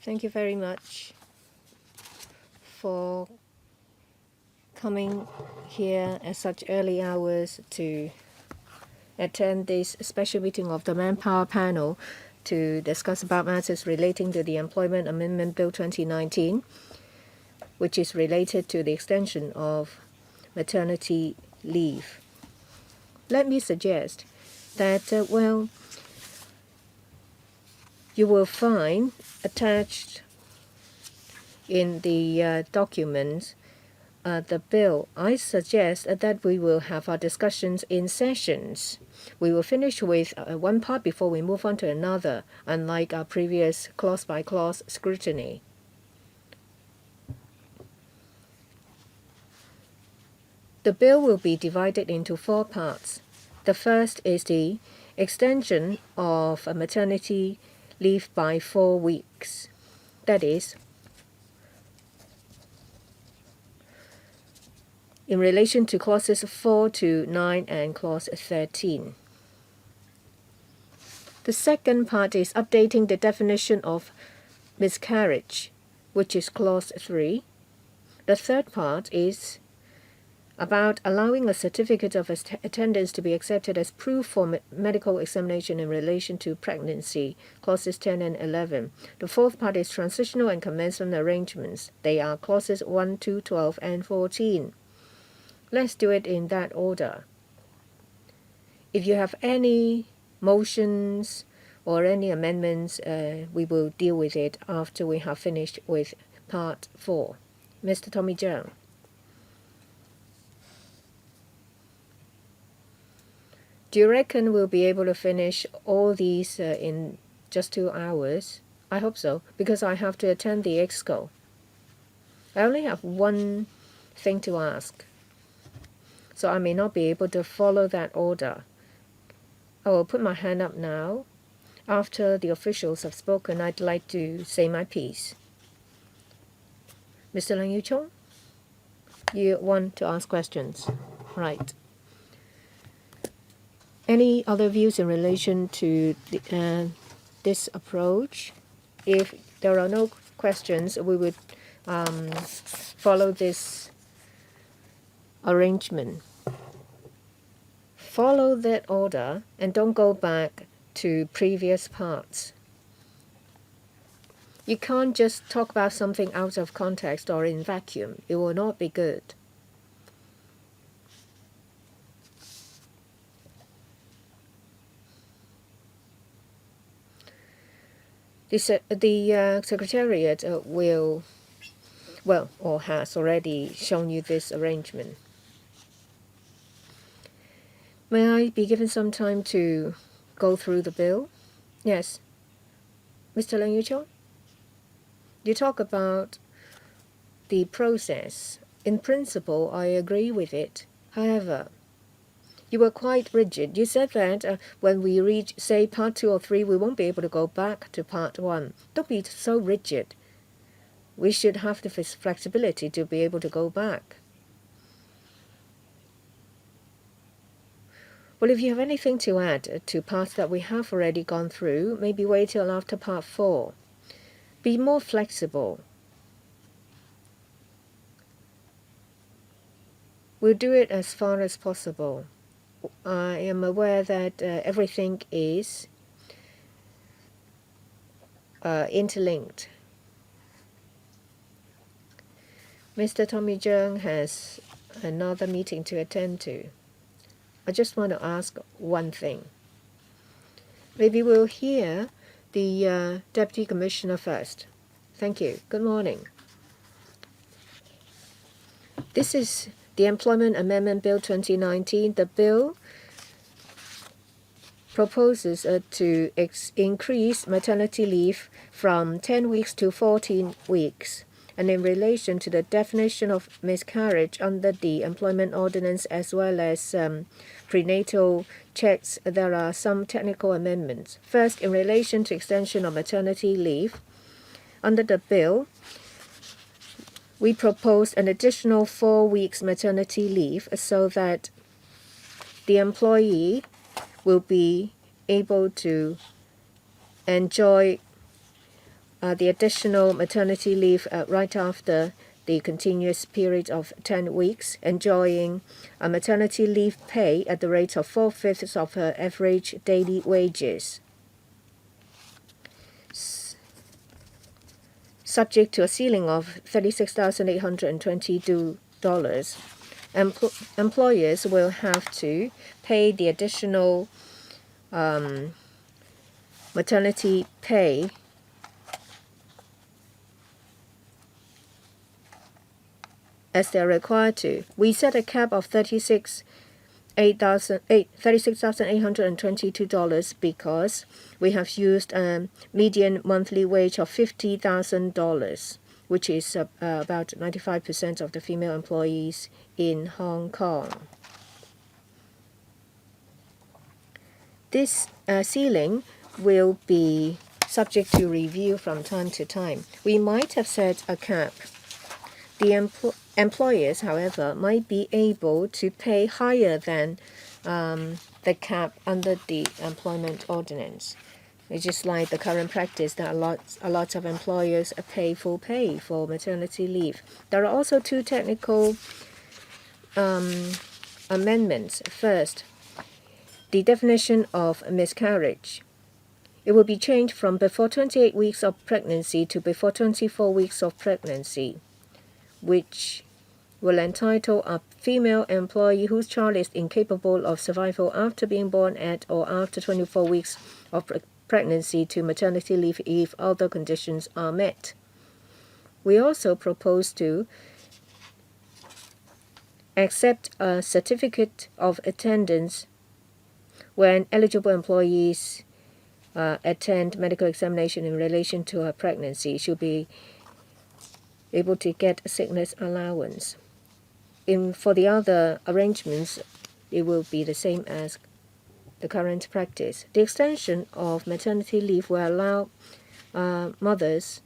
Thank you very much for coming here at such early hours to attend this special meeting of the Manpower panel to discuss about matters relating to the Employment Amendment Bill 2019, which is related to the extension of maternity leave. Let me suggest that, you will find attached in the documents the bill. I suggest that we will have our discussions in sessions. We will finish with one part before we move on to another, unlike our previous clause-by-clause scrutiny. The bill will be divided into 4 parts. The first is the extension of a maternity leave by 4 weeks. That is, in relation to clauses 4 to 9 and clause 13. The second part is updating the definition of miscarriage, which is clause 3. The third part is about allowing a certificate of attendance to be accepted as proof for medical examination in relation to pregnancy, clauses 10 and 11. The fourth part is transitional and commencement arrangements. They are clauses 1 to 12 and 14. Let's do it in that order. If you have any motions or any amendments, we will deal with it after we have finished with part 4. Mr. Tommy Cheung. Do you reckon we'll be able to finish all these in just 2 hours? I hope so, because I have to attend the exco. I only have one thing to ask, so I may not be able to follow that order. I will put my hand up now. After the officials have spoken, I'd like to say my piece. Mr. Leung Yiu-chung, you want to ask questions? Right. Any other views in relation to this approach? If there are no questions, we would follow this arrangement. Follow that order and don't go back to previous parts. You can't just talk about something out of context or in vacuum. It will not be good. The Secretariat will, or has already shown you this arrangement. May I be given some time to go through the bill? Yes. Mr. Leung Yiu-chung? You talk about the process. In principle, I agree with it. However, you were quite rigid. You said that when we reach, say, part 2 or 3, we won't be able to go back to part 1. Don't be so rigid. We should have the flexibility to be able to go back. Well, if you have anything to add to parts that we have already gone through, maybe wait till after part 4. Be more flexible. We'll do it as far as possible. I am aware that everything is interlinked. Mr. Tommy Cheung has another meeting to attend to. I just want to ask one thing. Maybe we'll hear the Deputy Commissioner first. Thank you. Good morning. This is the Employment Amendment Bill 2019. The bill proposes to increase maternity leave from 10 weeks to 14 weeks. And in relation to the definition of miscarriage under the employment ordinance as well as prenatal checks, there are some technical amendments. First, in relation to extension of maternity leave, under the bill, we proposed an additional 4 weeks maternity leave so that the employee will be able to enjoy the additional maternity leave right after the continuous period of 10 weeks, enjoying a maternity leave pay at the rate of 4/5 of her average daily wages, subject to a ceiling of $36,822. Employers will have to pay the additional maternity pay as they are required to. We set a cap of $36,822 because we have used a median monthly wage of $50,000, which is about 95% of the female employees in Hong Kong. This ceiling will be subject to review from time to time. We might have set a cap. The employers, however, might be able to pay higher than the cap under the employment ordinance. It's just like the current practice that a lot of employers pay full pay for maternity leave. There are also two technical amendments. First, the definition of miscarriage. It will be changed from before 28 weeks of pregnancy to before 24 weeks of pregnancy, which will entitle a female employee whose child is incapable of survival after being born at or after 24 weeks of pregnancy to maternity leave if other conditions are met. We also propose to accept a certificate of attendance when eligible employees attend medical examination in relation to her pregnancy. She'll be able to get a sickness allowance. For the other arrangements, it will be the same as the current practice. The extension of maternity leave will allow mothers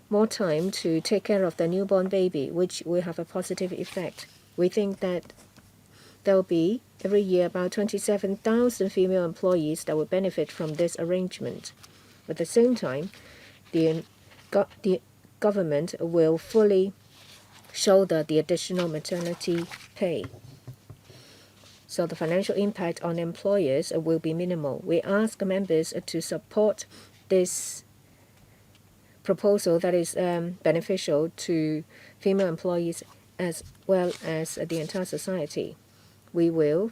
more time to take care of their newborn baby, which will have a positive effect. We think that there will be every year about 27,000 female employees that will benefit from this arrangement. At the same time, the government will fully shoulder the additional maternity pay. So the financial impact on employers will be minimal. We ask members to support this proposal that is beneficial to female employees as well as the entire society. We will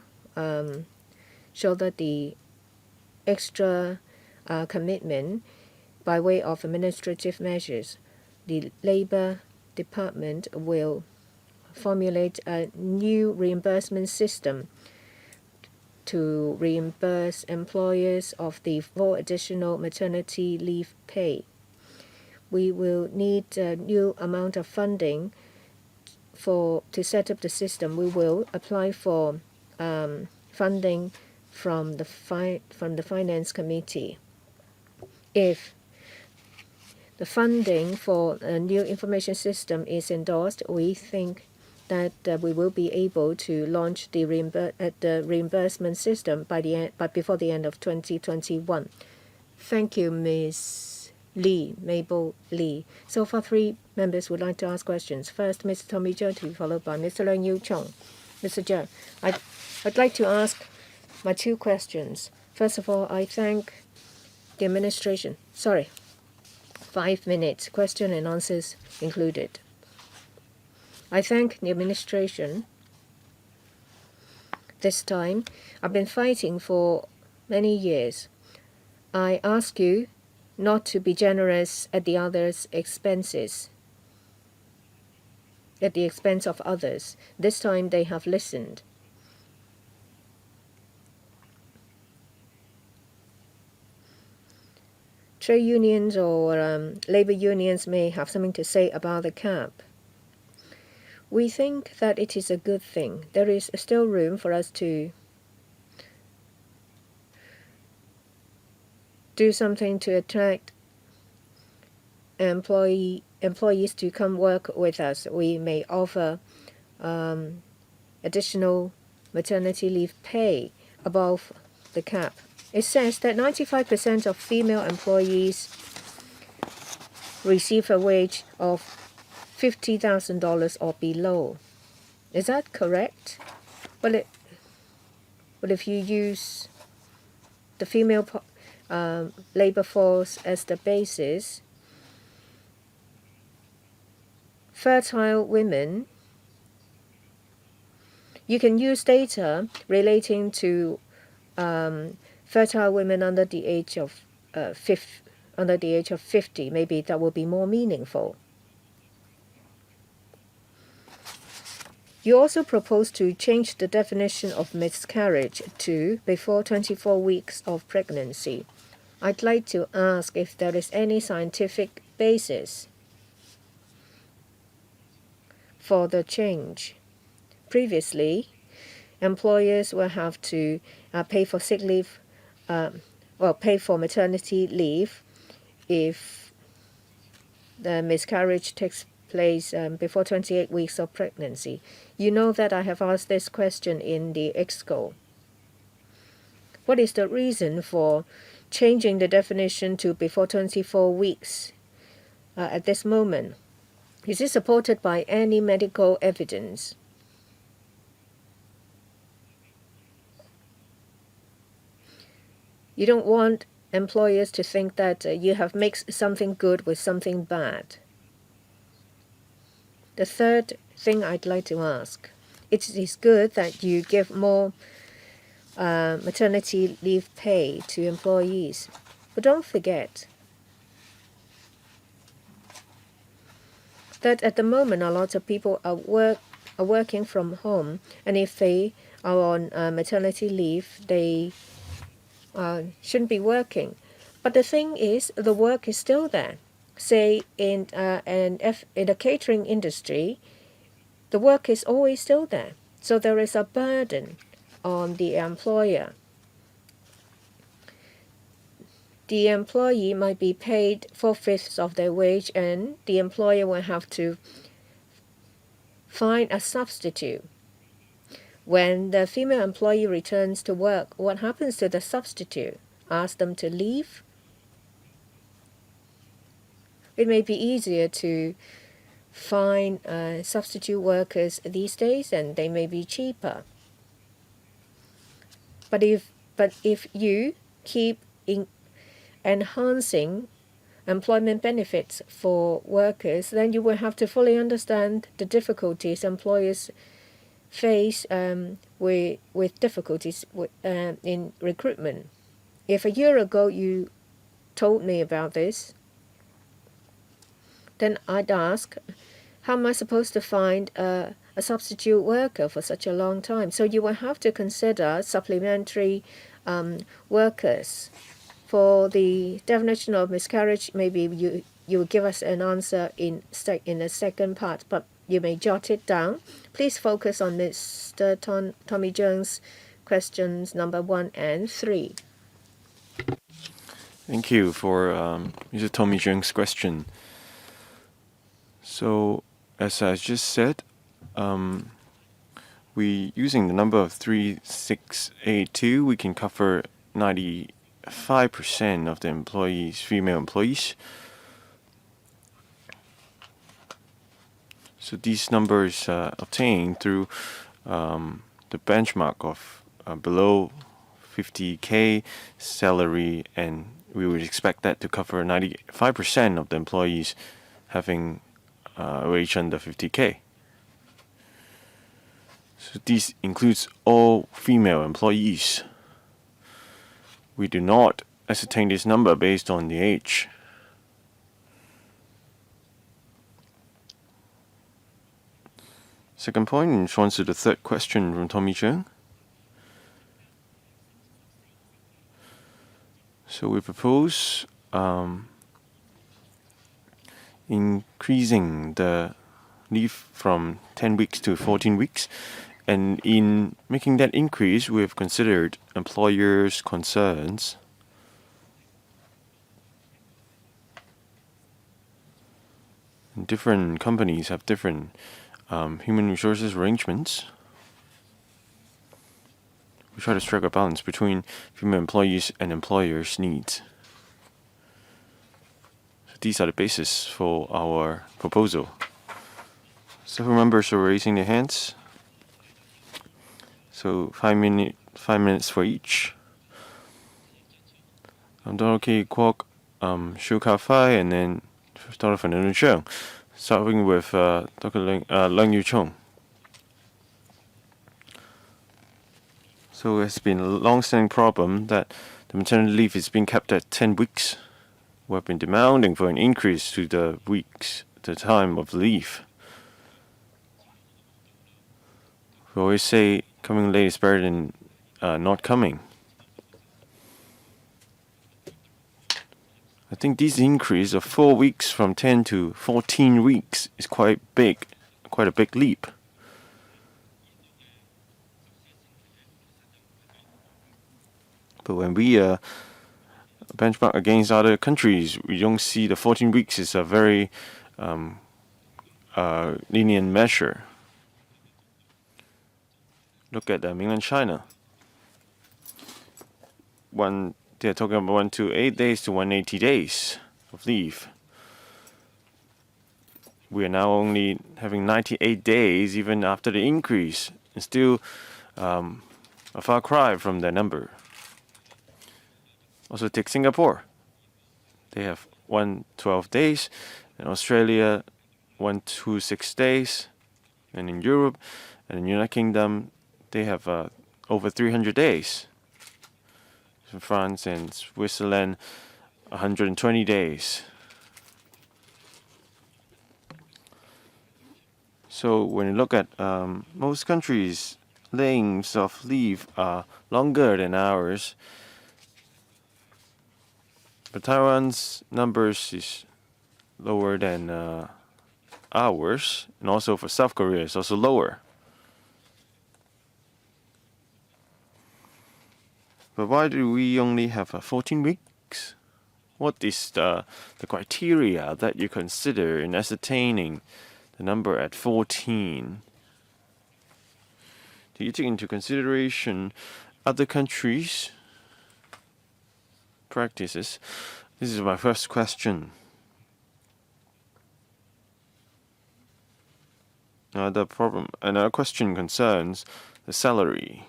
shoulder the extra commitment by way of administrative measures. The Labour Department will formulate a new reimbursement system to reimburse employers of the full additional maternity leave pay. We will need a new amount of funding to set up the system. We will apply for funding from the Finance Committee. If the funding for a new information system is endorsed, we think that we will be able to launch the reimbursement system before the end of 2021. Thank you, Ms. Lee, Mabel Lee. So far, 3 members would like to ask questions. First, Mr. Tommy Zhou, to be followed by Mr. Leung Yu Chong. Mr. Zhou, I'd like to ask my 2 questions. First of all, I thank the administration. 5 minutes, question and answers included. I thank the administration. This time, I've been fighting for many years. I ask you not to be generous at the others' expenses, at the expense of others. This time they have listened. Trade unions or labor unions may have something to say about the cap. We think that it is a good thing. There is still room for us to do something to attract employees to come work with us. We may offer additional maternity leave pay above the cap. It says that 95% of female employees receive a wage of $50,000 or below. Is that correct? But if you use the female labor force as the basis, fertile women, you can use data relating to fertile women under the age of 50. Maybe that will be more meaningful. You also propose to change the definition of miscarriage to before 24 weeks of pregnancy. I'd like to ask if there is any scientific basis for the change. Previously, employers will have to pay for sick leave, pay for maternity leave if the miscarriage takes place before 28 weeks of pregnancy. You know that I have asked this question in the EXCO. What is the reason for changing the definition to before 24 weeks at this moment? Is it supported by any medical evidence? You don't want employers to think that you have mixed something good with something bad. The third thing I'd like to ask, it is good that you give more maternity leave pay to employees, but don't forget that at the moment a lot of people are working from home, and if they are on maternity leave, they shouldn't be working. But the thing is, the work is still there. Say in the catering industry, the work is always still there. So there is a burden on the employer. The employee might be paid 4/5 of their wage, and the employer will have to find a substitute. When the female employee returns to work, what happens to the substitute? Ask them to leave? It may be easier to find substitute workers these days, and they may be cheaper. But if you keep enhancing employment benefits for workers, then you will have to fully understand the difficulties employers face with difficulties in recruitment. If a year ago you told me about this, then I'd ask, how am I supposed to find a substitute worker for such a long time? So you will have to consider supplementary workers. For the definition of miscarriage, maybe you will give us an answer in the second part, but you may jot it down. Please focus on Mr. Tommy Cheung's questions number 1 and 3. Thank you for Mr. Tommy Cheung's question. So, as I just said, we using the number of 3682, we can cover 95% of the employees, female employees. So these numbers obtained through the benchmark of below 50K salary, and we would expect that to cover 95% of the employees having a wage under 50K. So this includes all female employees. We do not ascertain this number based on the age. Second point, in response to the third question from Tommy Cheung. So we propose increasing the leave from 10 weeks to 14 weeks. And in making that increase, we have considered employers' concerns. And different companies have different human resources arrangements. We try to strike a balance between female employees and employers' needs. So these are the basis for our proposal. Several members are raising their hands. So 5 minutes for each. Denoting Kwok, Shu Ka Fai, and then Dr. Fernando Cheung, starting with Dr. Leung Yu Chung. So it's been a long-standing problem that the maternity leave is being kept at 10 weeks. We have been demanding for an increase to the weeks, the time of leave. We always say coming late is better than not coming. I think this increase of 4 weeks from 10 to 14 weeks is quite a big leap. But when we benchmark against other countries, we don't see the 14 weeks is a very lenient measure. Look at mainland China. They're talking about 1 to 8 days to 180 days of leave. We are now only having 98 days even after the increase, and still a far cry from their number. Also take Singapore. They have 112 days, and Australia 126 days, and in Europe and in the United Kingdom they have over 300 days. In France and Switzerland 120 days. So when you look at most countries, lengths of leave are longer than ours. But Taiwan's numbers is lower than ours, and also for South Korea is also lower. But why do we only have 14 weeks? What is the criteria that you consider in ascertaining the number at 14? Do you take into consideration other countries' practices? This is my first question. Another question concerns the salary.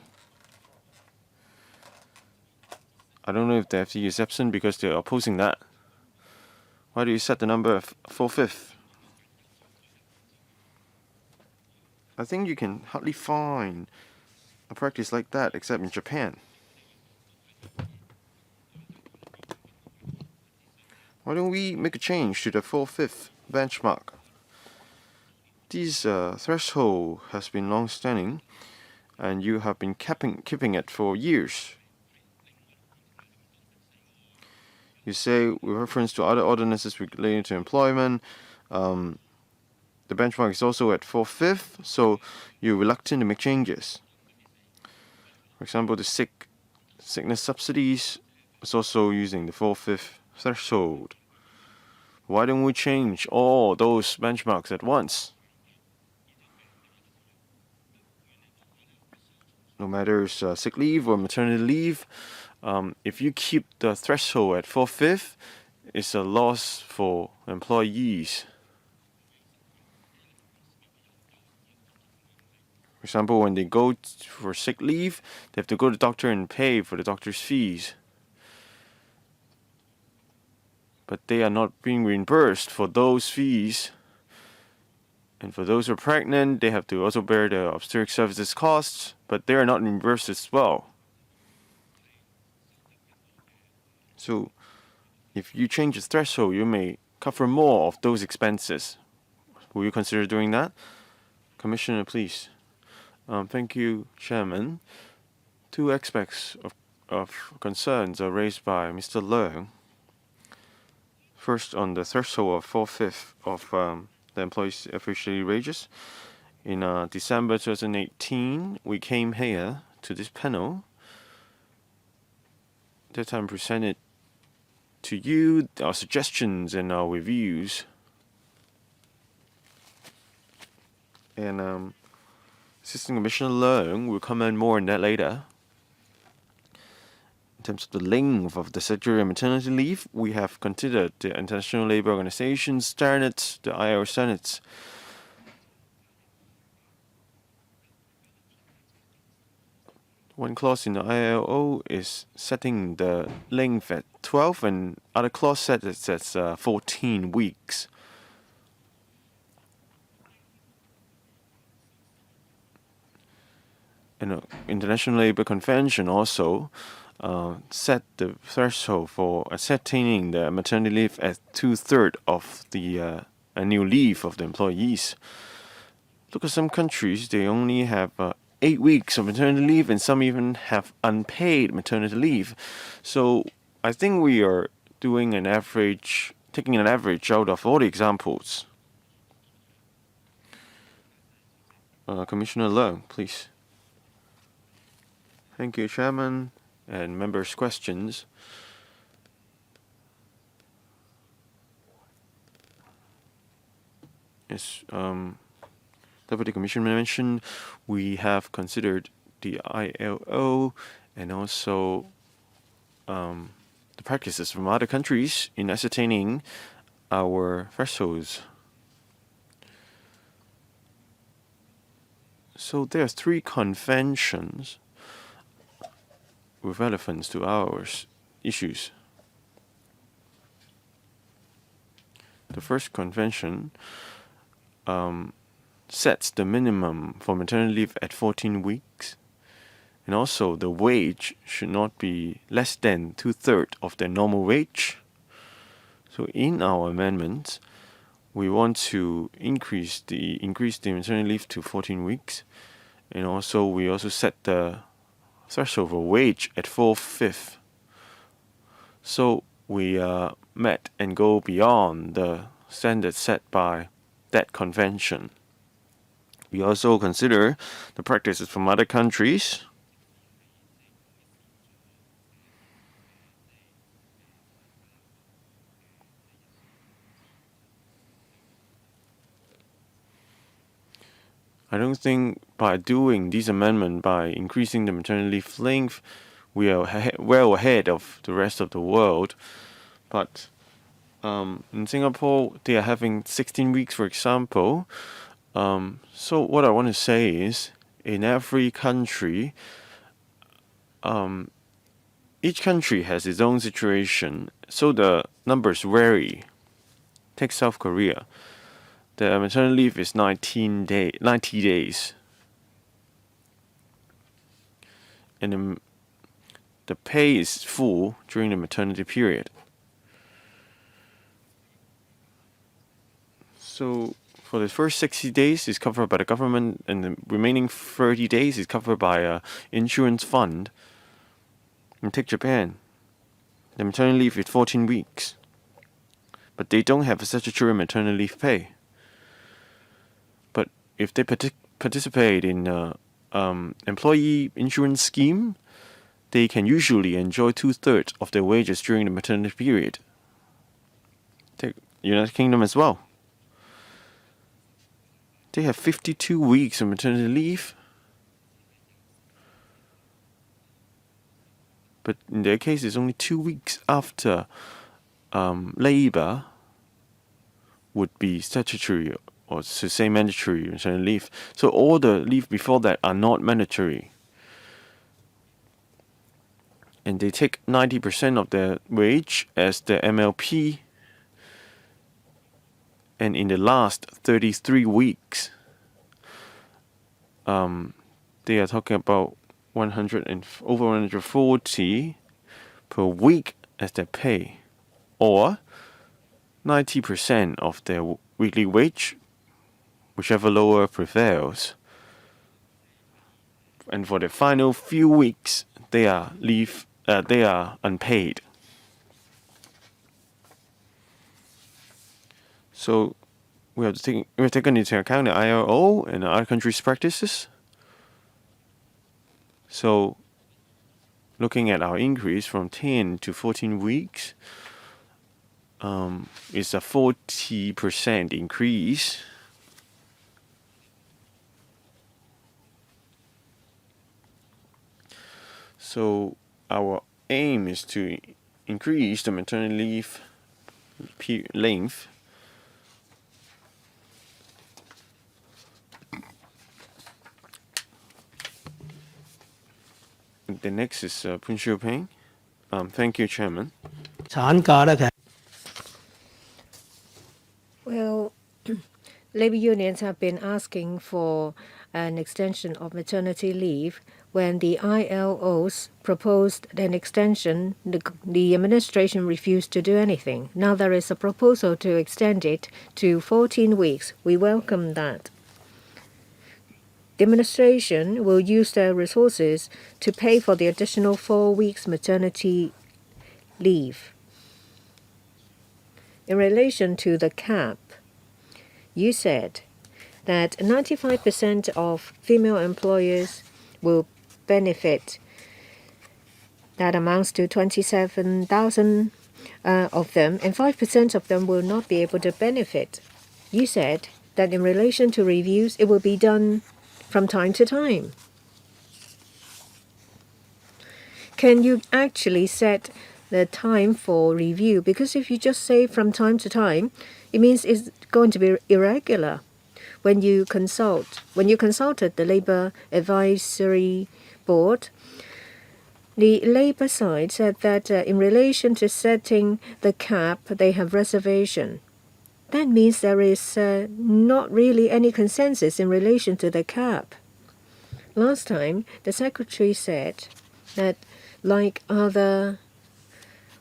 I don't know if the FT is absent because they're opposing that. Why do you set the number of 4/5? I think you can hardly find a practice like that except in Japan. Why don't we make a change to the 4/5 benchmark? This threshold has been long-standing, and you have been keeping it for years. You say, with reference to other ordinances relating to employment, the benchmark is also at 4/5, so you're reluctant to make changes. For example, the sickness subsidies is also using the 4/5 threshold. Why don't we change all those benchmarks at once? No matter it's sick leave or maternity leave, if you keep the threshold at 4/5, it's a loss for employees. For example, when they go for sick leave, they have to go to the doctor and pay for the doctor's fees. But they are not being reimbursed for those fees. And for those who are pregnant, they have to also bear the obstetric services costs, but they are not reimbursed as well. So if you change the threshold, you may cover more of those expenses. Will you consider doing that? Commissioner, please. Thank you, Chairman. Two aspects of concerns are raised by Mr. Leung. First, on the threshold of 4/5 of the employees' officially wages. In December 2018, we came here to this panel. That time presented to you our suggestions and our reviews. And Assistant Commissioner Leung will comment more on that later. in terms of the length of the statutory maternity leave, we have considered the International Labour Organization standards, the ILO standards. One clause in the ILO is setting the length at 12, and other clause sets it at 14 weeks. And the International Labour Convention also set the threshold for ascertaining the maternity leave at 2/3 of the annual leave of the employees. Look at some countries, they only have 8 weeks of maternity leave, and some even have unpaid maternity leave. So I think we are doing an average, taking an average out of all the examples. Commissioner Leung, please. Thank you, Chairman, and members' questions. Yes, Deputy Commissioner mentioned we have considered the ILO and also the practices from other countries in ascertaining our thresholds. So there are 3 conventions with relevance to our issues. The first convention sets the minimum for maternity leave at 14 weeks, and also the wage should not be less than 2/3 of the normal wage. So in our amendments, we want to increase the maternity leave to 14 weeks, and also we also set the threshold for wage at 4/5. So we met and go beyond the standards set by that convention. We also consider the practices from other countries. I don't think by doing this amendment, by increasing the maternity leave length, we are well ahead of the rest of the world. But in Singapore, they are having 16 weeks, for example. So what I want to say is, in every country, each country has its own situation, so the numbers vary. Take South Korea. The maternity leave is 90 days. And the pay is full during the maternity period. So for the first 60 days is covered by the government, and the remaining 30 days is covered by an insurance fund. And take Japan. The maternity leave is 14 weeks. But they don't have a statutory maternity leave pay. But if they participate in an employee insurance scheme, they can usually enjoy 2/3 of their wages during the maternity period. Take United Kingdom as well. They have 52 weeks of maternity leave. But in their case, it's only 2 weeks after labor would be statutory, or to say mandatory maternity leave. So all the leave before that are not mandatory. And they take 90% of their wage as the MLP. And in the last 33 weeks, they are talking about over 140 per week as their pay, or 90% of their weekly wage, whichever lower prevails. And for the final few weeks, they are unpaid. So we have taken into account the ILO and other countries' practices. So looking at our increase from 10 to 14 weeks, is a 40% increase. So our aim is to increase the maternity leave length The next is Poon Chiu Peng. Thank you, Chairman. 產假咧，其實 Well, labor unions have been asking for an extension of maternity leave. When the ILOs proposed an extension, the administration refused to do anything. Now there is a proposal to extend it to 14 weeks. We welcome that. The administration will use their resources to pay for the additional 4 weeks maternity leave. In relation to the cap, you said that 95% of female employers will benefit. That amounts to 27,000 of them, and 5% of them will not be able to benefit. You said that in relation to reviews, it will be done from time to time. Can you actually set the time for review? Because if you just say from time to time, it means it's going to be irregular. When you consulted the Labour Advisory Board, the Labour side said that in relation to setting the cap, they have reservation. That means there is not really any consensus in relation to the cap. Last time, the Secretary said that, like other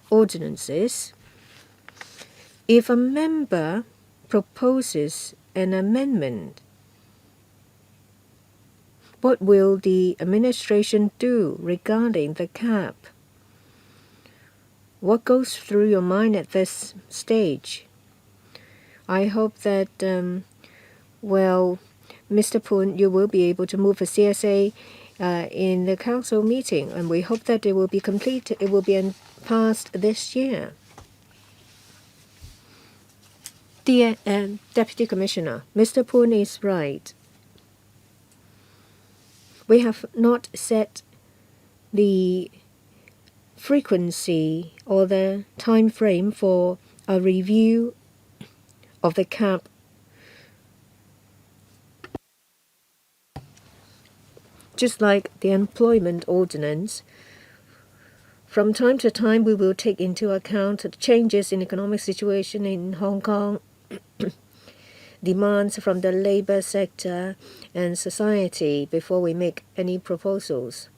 ordinances, if a member proposes an amendment, what will the administration do regarding the cap? What goes through your mind at this stage? I hope that, Mr. Poon, you will be able to move a CSA in the council meeting, and we hope that it will be completed. It will be passed this year. Dear Deputy Commissioner, Mr. Poon is right. We have not set the frequency or the time frame for a review of the cap. Just like the employment ordinance, from time to time we will take into account the changes in economic situation in Hong Kong, demands from the labor sector and society before we make any proposals.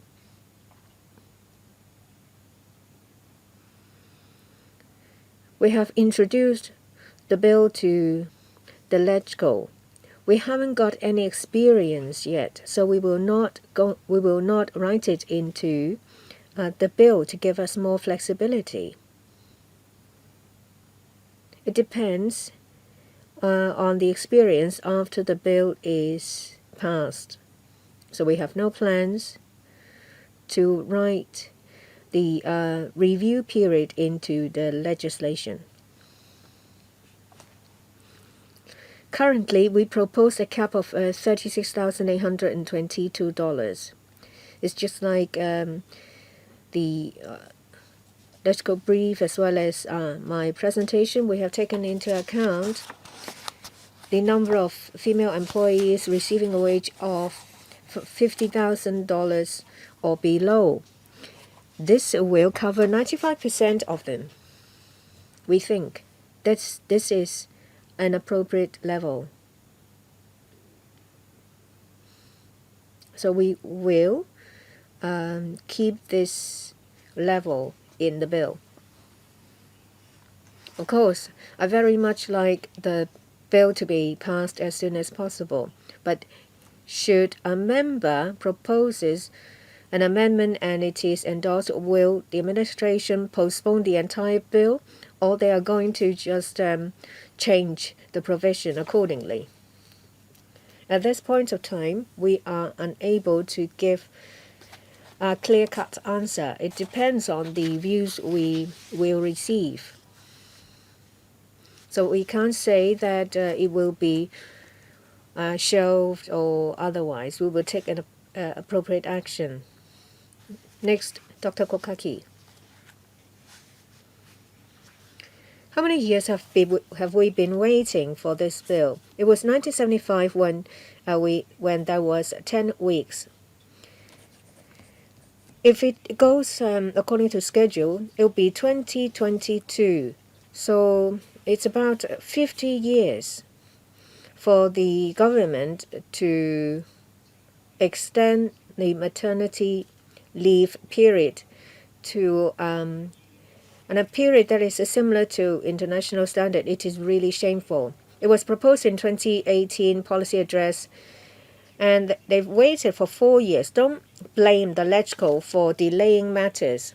We have introduced the bill to the LegCo. We haven't got any experience yet, so we will not write it into the bill to give us more flexibility. It depends on the experience after the bill is passed. So we have no plans to write the review period into the legislation. Currently, we propose a cap of $36,822. It's just like the LegCo brief as well as my presentation. We have taken into account the number of female employees receiving a wage of $50,000 or below. This will cover 95% of them. We think this is an appropriate level. So we will keep this level in the bill. Of course, I very much like the bill to be passed as soon as possible, but should a member proposes an amendment and it is endorsed, will the administration postpone the entire bill, or they are going to just change the provision accordingly? At this point of time, we are unable to give a clear-cut answer. It depends on the views we will receive. So we can't say that it will be shelved or otherwise. We will take an appropriate action. Next, Dr. Kokaki. How many years have we been waiting for this bill? It was 1975 when there was 10 weeks. If it goes according to schedule, it will be 2022. So it's about 50 years for the government to extend the maternity leave period to and a period that is similar to international standard. It is really shameful. It was proposed in 2018 policy address, and they've waited for 4 years. Don't blame the LegCo for delaying matters.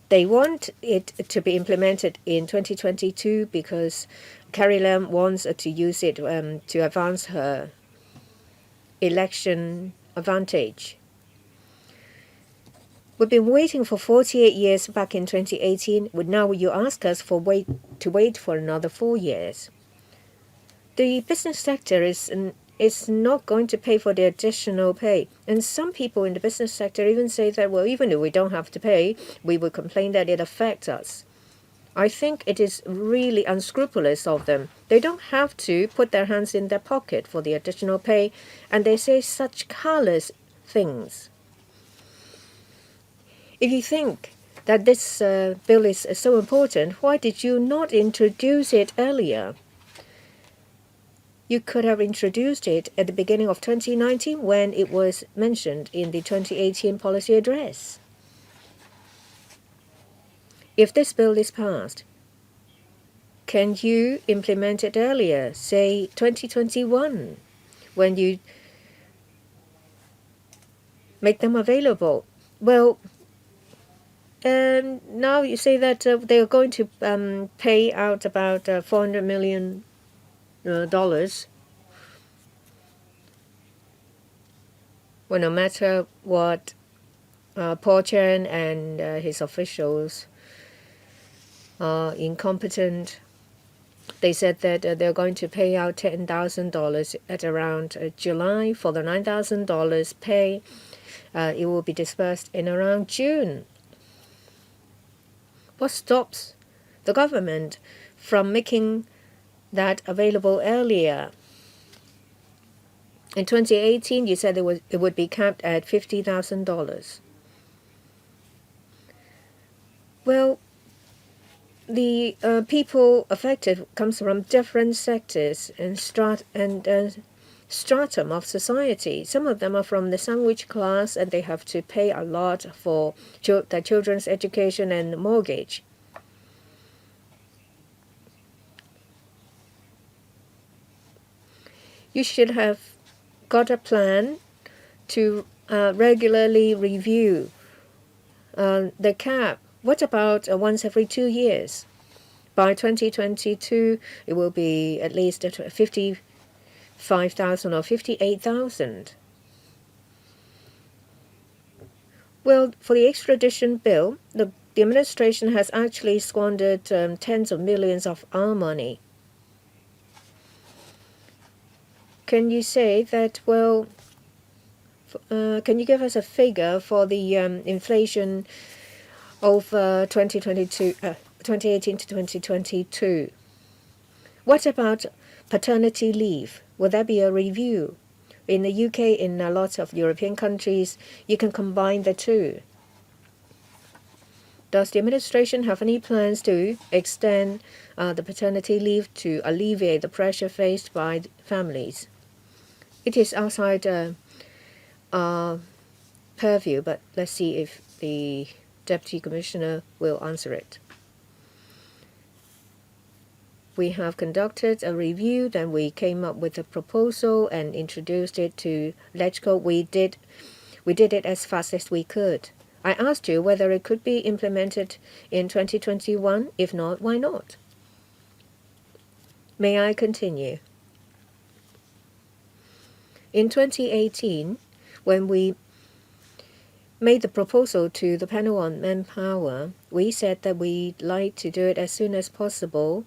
They want it to be implemented in 2022 because Carrie Lam wants to use it to advance her election advantage. We've been waiting for 48 years back in 2018. Now you ask us to wait for another 4 years. The business sector is not going to pay for the additional pay. And some people in the business sector even say that, well, even if we don't have to pay, we will complain that it affects us. I think it is really unscrupulous of them. They don't have to put their hands in their pocket for the additional pay, and they say such careless things. If you think that this bill is so important, why did you not introduce it earlier? You could have introduced it at the beginning of 2019 when it was mentioned in the 2018 policy address. If this bill is passed, can you implement it earlier, say 2021, when you make them available? Well, and now you say that they are going to pay out about $400 million. Well, no matter what Paul Chen and his officials are incompetent, they said that they're going to pay out $10,000 at around July. For the $9,000 pay, it will be dispersed in around June. What stops the government from making that available earlier? In 2018, you said it would be capped at $50,000. Well, the people affected comes from different sectors and stratum of society. Some of them are from the sandwich class, and they have to pay a lot for their children's education and mortgage. You should have got a plan to regularly review the cap. What about once every 2 years? By 2022, it will be at least 55,000 or 58,000. Well, for the extradition bill, the administration has actually squandered tens of millions of our money. Can you say that, well, can you give us a figure for the inflation over 2018 to 2022? What about paternity leave? Will there be a review? In the UK, in a lot of European countries, you can combine the two. Does the administration have any plans to extend the paternity leave to alleviate the pressure faced by families? It is outside our purview, but let's see if the Deputy Commissioner will answer it. We have conducted a review, then we came up with a proposal and introduced it to LegCo. We did it as fast as we could. I asked you whether it could be implemented in 2021. If not, why not? May I continue? In 2018, when we made the proposal to the panel on Manpower, we said that we'd like to do it as soon as possible,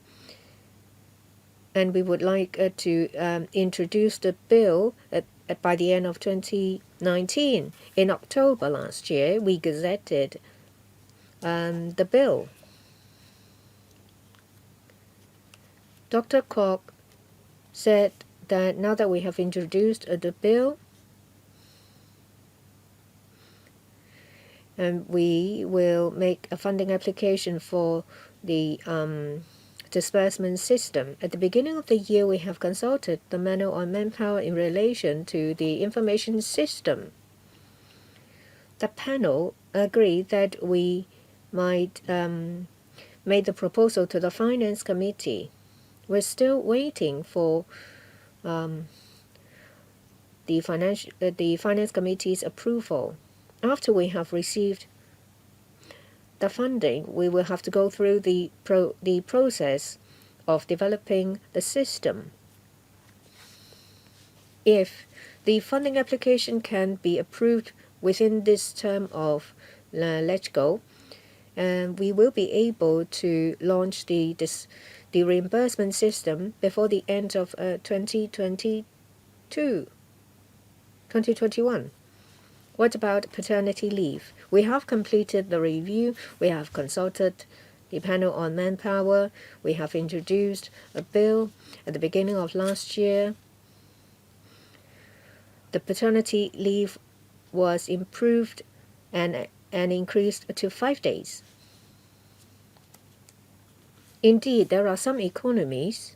and we would like to introduce the bill by the end of 2019. In October last year, we gazetted the bill. Dr. Kwok said that now that we have introduced the bill, and we will make a funding application for the disbursement system. At the beginning of the year, we have consulted the manual on manpower in relation to the information system. The panel agreed that we might make the proposal to the Finance Committee. We're still waiting for the Finance Committee's approval. After we have received the funding, we will have to go through the process of developing the system. If the funding application can be approved within this term of LegCo, and we will be able to launch the reimbursement system before the end of 2021. What about paternity leave? We have completed the review. We have consulted the panel on manpower. We have introduced a bill at the beginning of last year. The paternity leave was improved and increased to 5 days. Indeed, there are some economies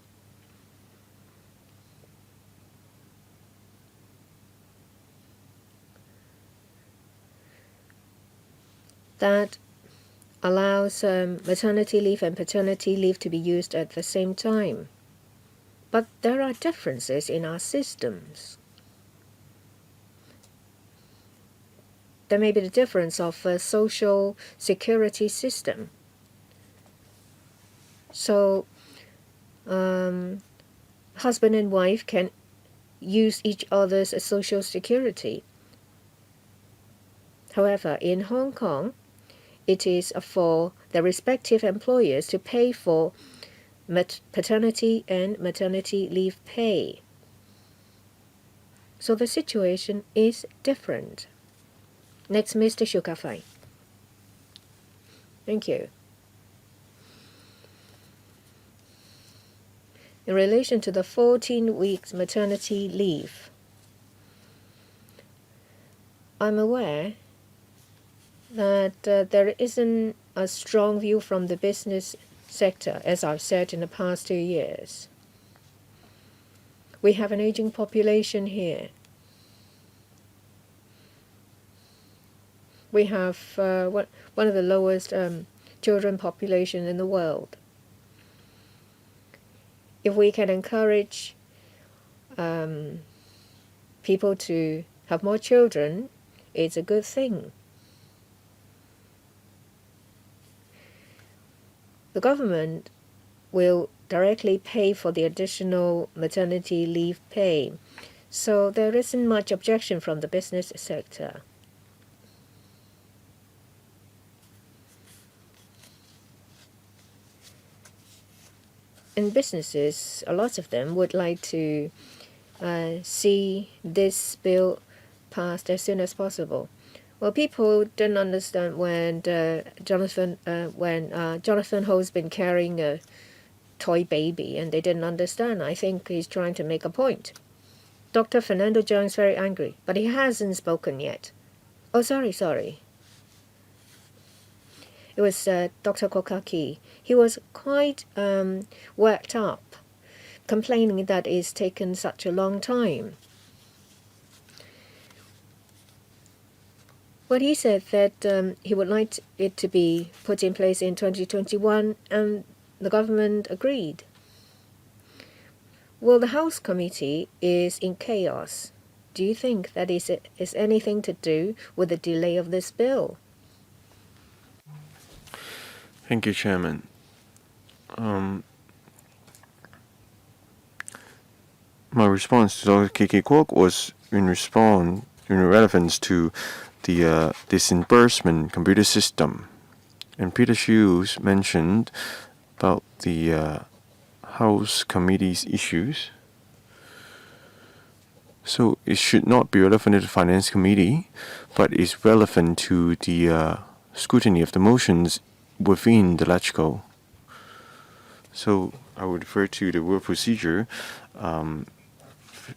that allows maternity leave and paternity leave to be used at the same time. But there are differences in our systems. There may be the difference of a social security system. So husband and wife can use each other's social security. However, in Hong Kong, it is for the respective employers to pay for paternity and maternity leave pay. So the situation is different. Next, Mr. Shukafai. Thank you. In relation to the 14 weeks maternity leave, I'm aware that there isn't a strong view from the business sector, as I've said in the past 2 years. We have an aging population here. We have one of the lowest children population in the world. If we can encourage people to have more children, it's a good thing. The government will directly pay for the additional maternity leave pay, so there isn't much objection from the business sector. And businesses, a lot of them would like to see this bill passed as soon as possible. Well, people didn't understand when Jonathan Ho's been carrying a toy baby, and they didn't understand. I think he's trying to make a point. Dr. Fernando Zhang is very angry, but he hasn't spoken yet. Oh, sorry. It was Dr. Kokaki. He was quite worked up, complaining that it's taken such a long time. But he said that he would like it to be put in place in 2021, and the government agreed. Well, the House Committee is in chaos. Do you think that is anything to do with the delay of this bill? Thank you, Chairman. My response to Dr. Kiki Kwok was in relevance to the disbursement computer system. And Peter Hughes mentioned about the House Committee's issues. So it should not be relevant to the Finance Committee, but is relevant to the scrutiny of the motions within the LegCo. So I would refer to the work procedure,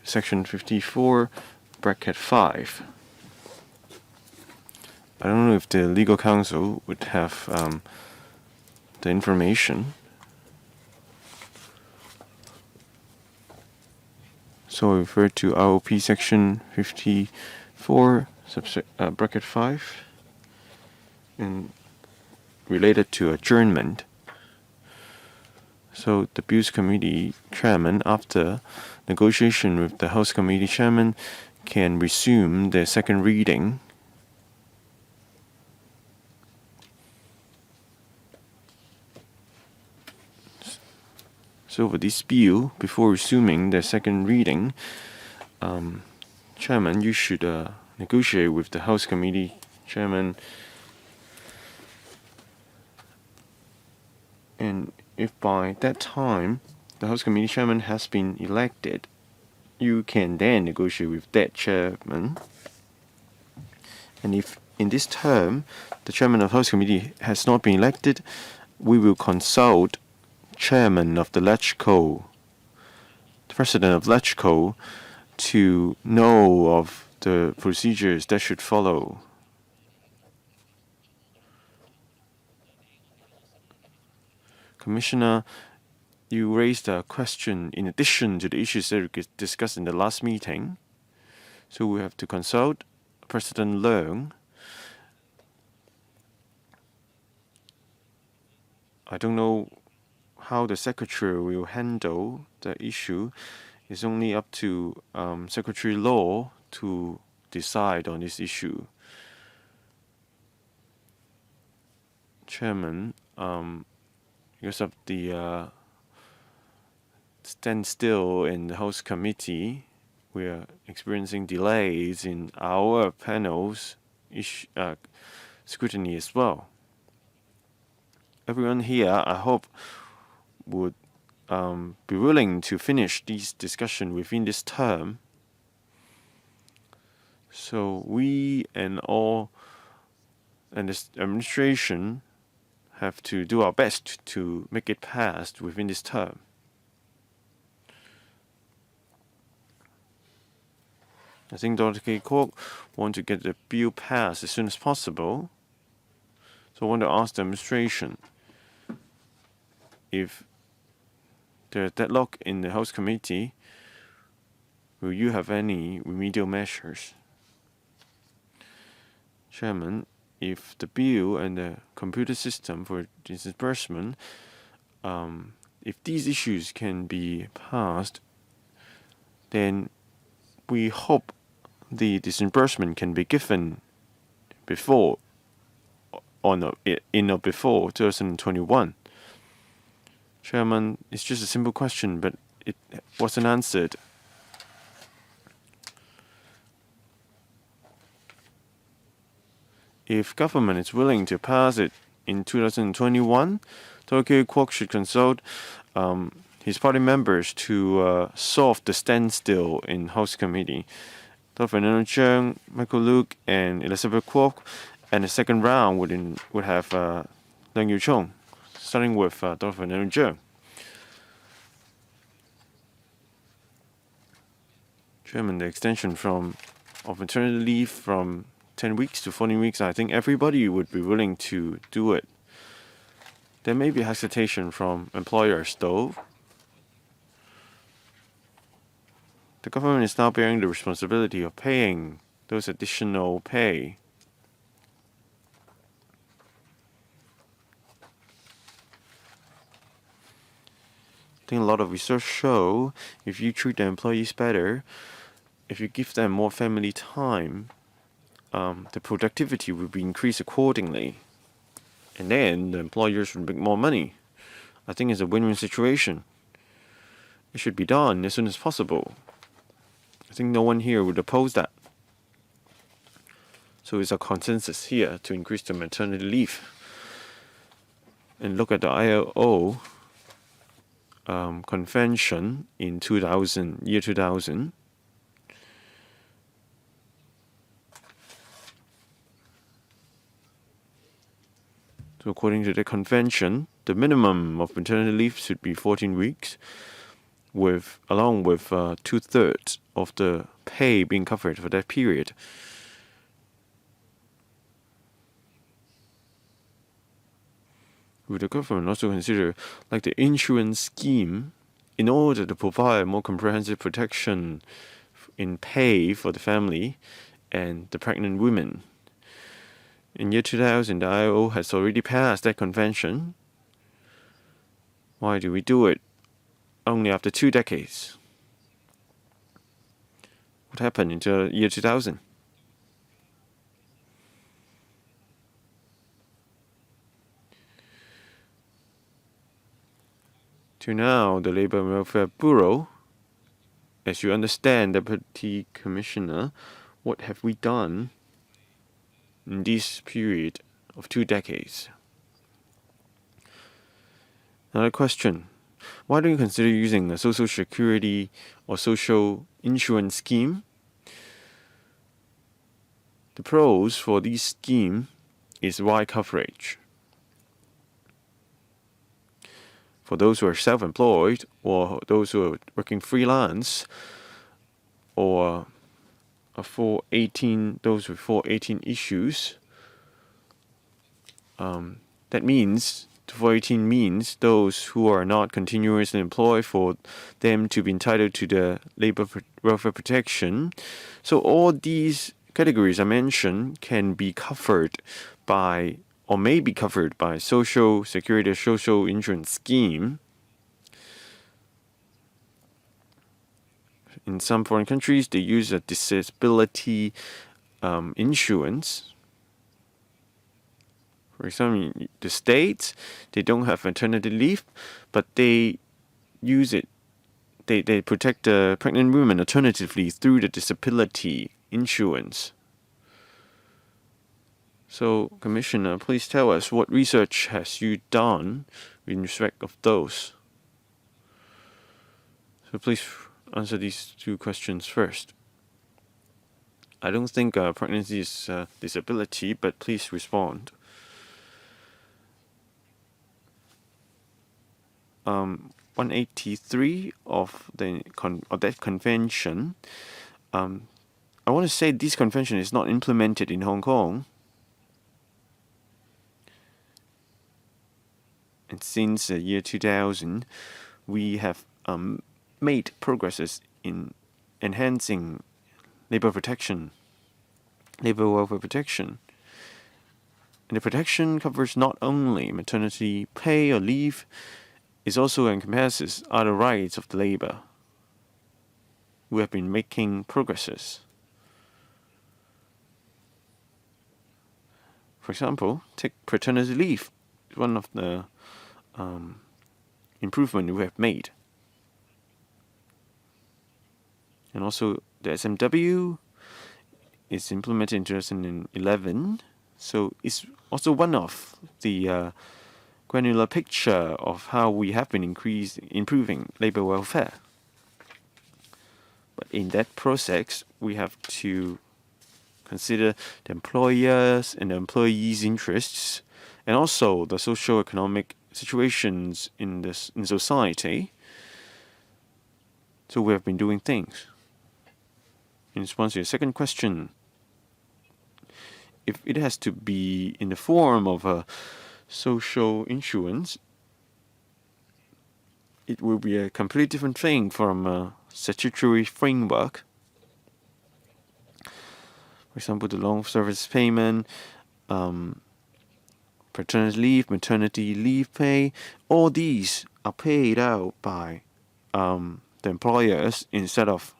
section 54, bracket 5. I don't know if the legal counsel would have the information. So I refer to ROP section 54, bracket 5, and related to adjournment. So the Bills Committee Chairman, after negotiation with the House Committee Chairman, can resume the second reading. So for this bill, before resuming the second reading, Chairman, you should negotiate with the House Committee Chairman, and if by that time the House Committee Chairman has been elected, you can then negotiate with that Chairman. And if in this term the Chairman of House Committee has not been elected, we will consult Chairman of the LegCo, the President of LegCo, to know of the procedures that should follow. Commissioner, you raised a question in addition to the issues that we discussed in the last meeting. So we have to consult President Leung. I don't know how the Secretary will handle the issue. It's only up to Secretary Law to decide on this issue. Chairman, because of the standstill in the House Committee, we are experiencing delays in our panel's scrutiny as well. Everyone here, I hope, would be willing to finish this discussion within this term. So we and this administration have to do our best to make it passed within this term. I think Dr. K. Kwok wants to get the bill passed as soon as possible. So I want to ask the administration, if there's deadlock in the House Committee, will you have any remedial measures? Chairman, if the bill and the computer system for disbursement, if these issues can be passed, then we hope the disbursement can be given before before 2021. Chairman, it's just a simple question, but it wasn't answered. If government is willing to pass it in 2021, Dr. Kwok should consult his party members to solve the standstill in House Committee. Dr. Fernando Cheung, Michael Luke, and Elizabeth Kwok, and the second round would have Leung Yu-chung, starting with Dr. Fernando Cheung. Chairman, the extension of maternity leave from 10 weeks to 14 weeks, I think everybody would be willing to do it. There may be hesitation from employers, though. The government is now bearing the responsibility of paying those additional pay. I think a lot of research show if you treat the employees better, if you give them more family time, the productivity will be increased accordingly. And then the employers will make more money. I think it's a win-win situation. It should be done as soon as possible. I think no one here would oppose that. So it's a consensus here to increase the maternity leave. And look at the ILO convention in 2000. So according to the convention, the minimum of maternity leave should be 14 weeks, along with 2/3 of the pay being covered for that period. Would the government also consider like the insurance scheme in order to provide more comprehensive protection in pay for the family and the pregnant women? In year 2000, the ILO has already passed that convention. Why do we do it only after 2 decades? What happened in the year 2000? To now, the Labour and Welfare Bureau, as you understand, Deputy Commissioner, what have we done in this period of 2 decades? Another question. Why don't you consider using a social security or social insurance scheme? The pros for this scheme is wide coverage. For those who are self-employed or those who are working freelance or those with 418 issues, that means 418 means those who are not continuously employed for them to be entitled to the labor welfare protection. So all these categories I mentioned can be covered by or may be covered by social security or social insurance scheme. In some foreign countries, they use a disability insurance. For example, in the States, they don't have maternity leave, but they use it. They protect the pregnant women alternatively through the disability insurance. So, Commissioner, please tell us what research has you done in respect of those. So please answer these 2 questions first. I don't think pregnancy is a disability, but please respond. 183 of that convention. I want to say this convention is not implemented in Hong Kong. And since the year 2000, we have made progresses in enhancing labor welfare protection. And the protection covers not only maternity pay or leave, it also encompasses other rights of the labor. We have been making progresses. For example, take paternity leave. It's one of the improvement we have made. And also the SMW is implemented in 2011. So it's also one of the granular picture of how we have been improving labor welfare. But in that process, we have to consider the employers and the employees' interests, and also the socio-economic situations in society. So we have been doing things. In response to your second question, if it has to be in the form of a social insurance, it will be a completely different thing from a statutory framework. For example, the long service payment, paternity leave, maternity leave pay, all these are paid out by the employers instead of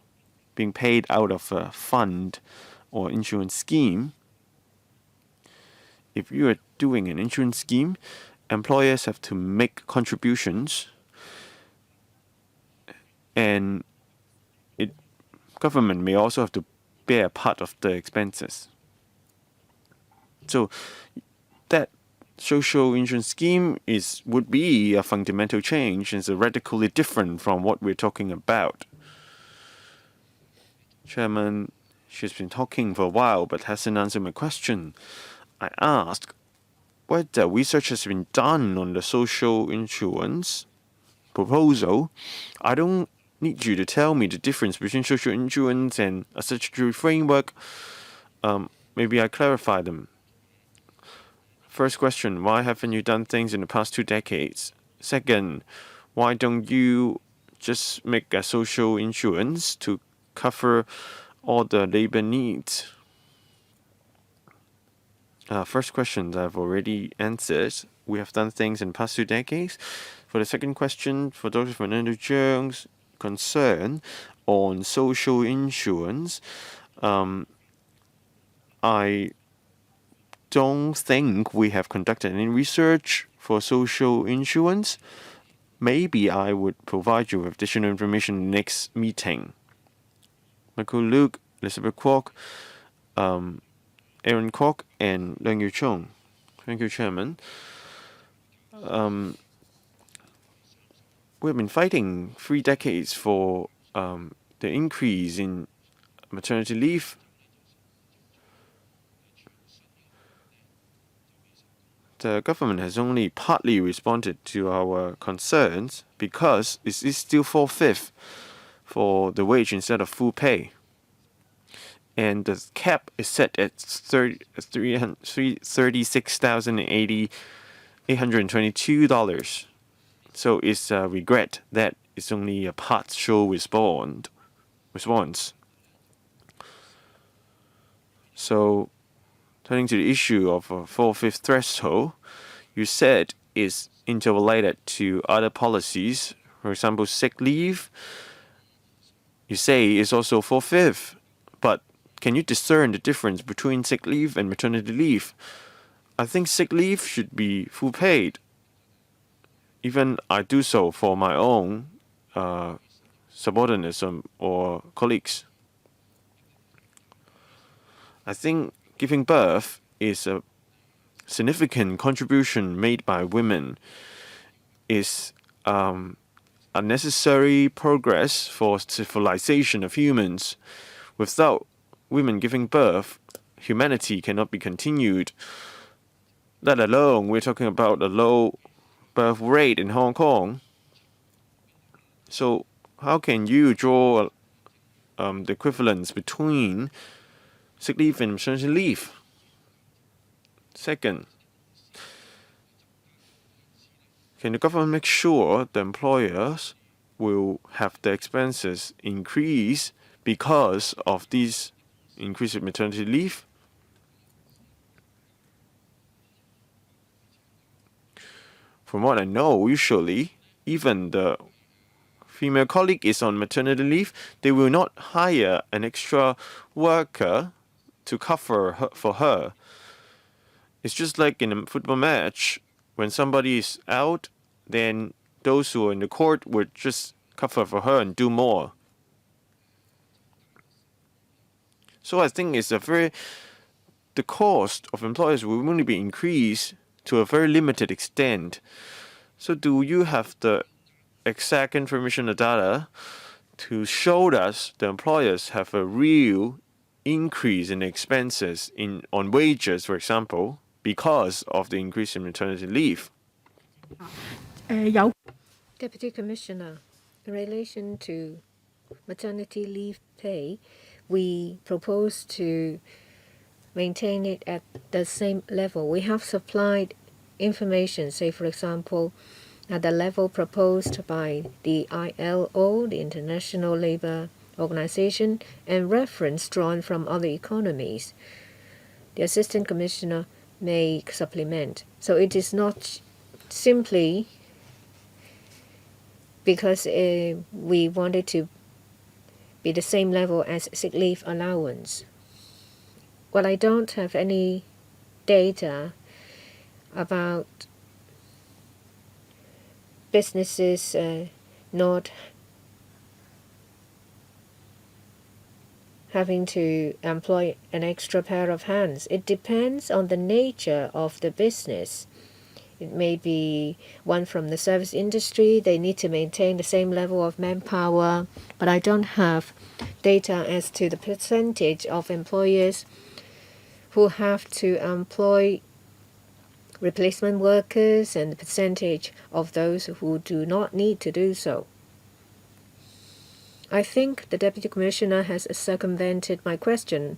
being paid out of a fund or insurance scheme. If you are doing an insurance scheme, employers have to make contributions, and government may also have to bear part of the expenses. So that social insurance scheme would be a fundamental change and is radically different from what we're talking about. Chairman, she's been talking for a while but hasn't answered my question. I asked what research has been done on the social insurance proposal. I don't need you to tell me the difference between social insurance and a statutory framework. Maybe I clarify them. First question, why haven't you done things in the past 2 decades? Second, why don't you just make a social insurance to cover all the labor needs? First question I've already answered. We have done things in the past 2 decades. For the second question, for Dr. Fernando Cheung's concern on social insurance, I don't think we have conducted any research for social insurance. Maybe I would provide you with additional information next meeting. Michael Luke, Elizabeth Kwok, Aaron Kwok, and Leung Yu Chung. Thank you, Chairman. We've been fighting 3 decades for the increase in maternity leave. The government has only partly responded to our concerns because it is still 4/5 for the wage instead of full pay. And the cap is set at $36,822. So it's a regret that it's only a partial response. So, turning to the issue of a 4/5 threshold, you said is interrelated to other policies, for example, sick leave. You say it's also 4/5, but can you discern the difference between sick leave and maternity leave? I think sick leave should be full paid. Even I do so for my own subordinates or colleagues. I think giving birth is a significant contribution made by women, is a necessary progress for civilization of humans. Without women giving birth, humanity cannot be continued. Let alone we're talking about a low birth rate in Hong Kong. So how can you draw the equivalence between sick leave and maternity leave? Second, can the government make sure the employers will have the expenses increase because of these increased maternity leave? From what I know, usually, even the female colleague is on maternity leave, they will not hire an extra worker to cover for her. It's just like in a football match, when somebody is out, then those who are in the court would just cover for her and do more. So I think the cost of employers will only be increased to a very limited extent. So do you have the exact information or data to show us the employers have a real increase in expenses on wages, for example, because of the increase in maternity leave? Deputy Commissioner, in relation to maternity leave pay, we propose to maintain it at the same level. We have supplied information, say for example, at the level proposed by the ILO, the International Labour Organization, and reference drawn from other economies. The Assistant Commissioner may supplement. So it is not simply because we wanted to be the same level as sick leave allowance. Well, I don't have any data about businesses not having to employ an extra pair of hands. It depends on the nature of the business. It may be one from the service industry. They need to maintain the same level of manpower, but I don't have data as to the percentage of employers who have to employ replacement workers and the percentage of those who do not need to do so. I think the Deputy Commissioner has circumvented my question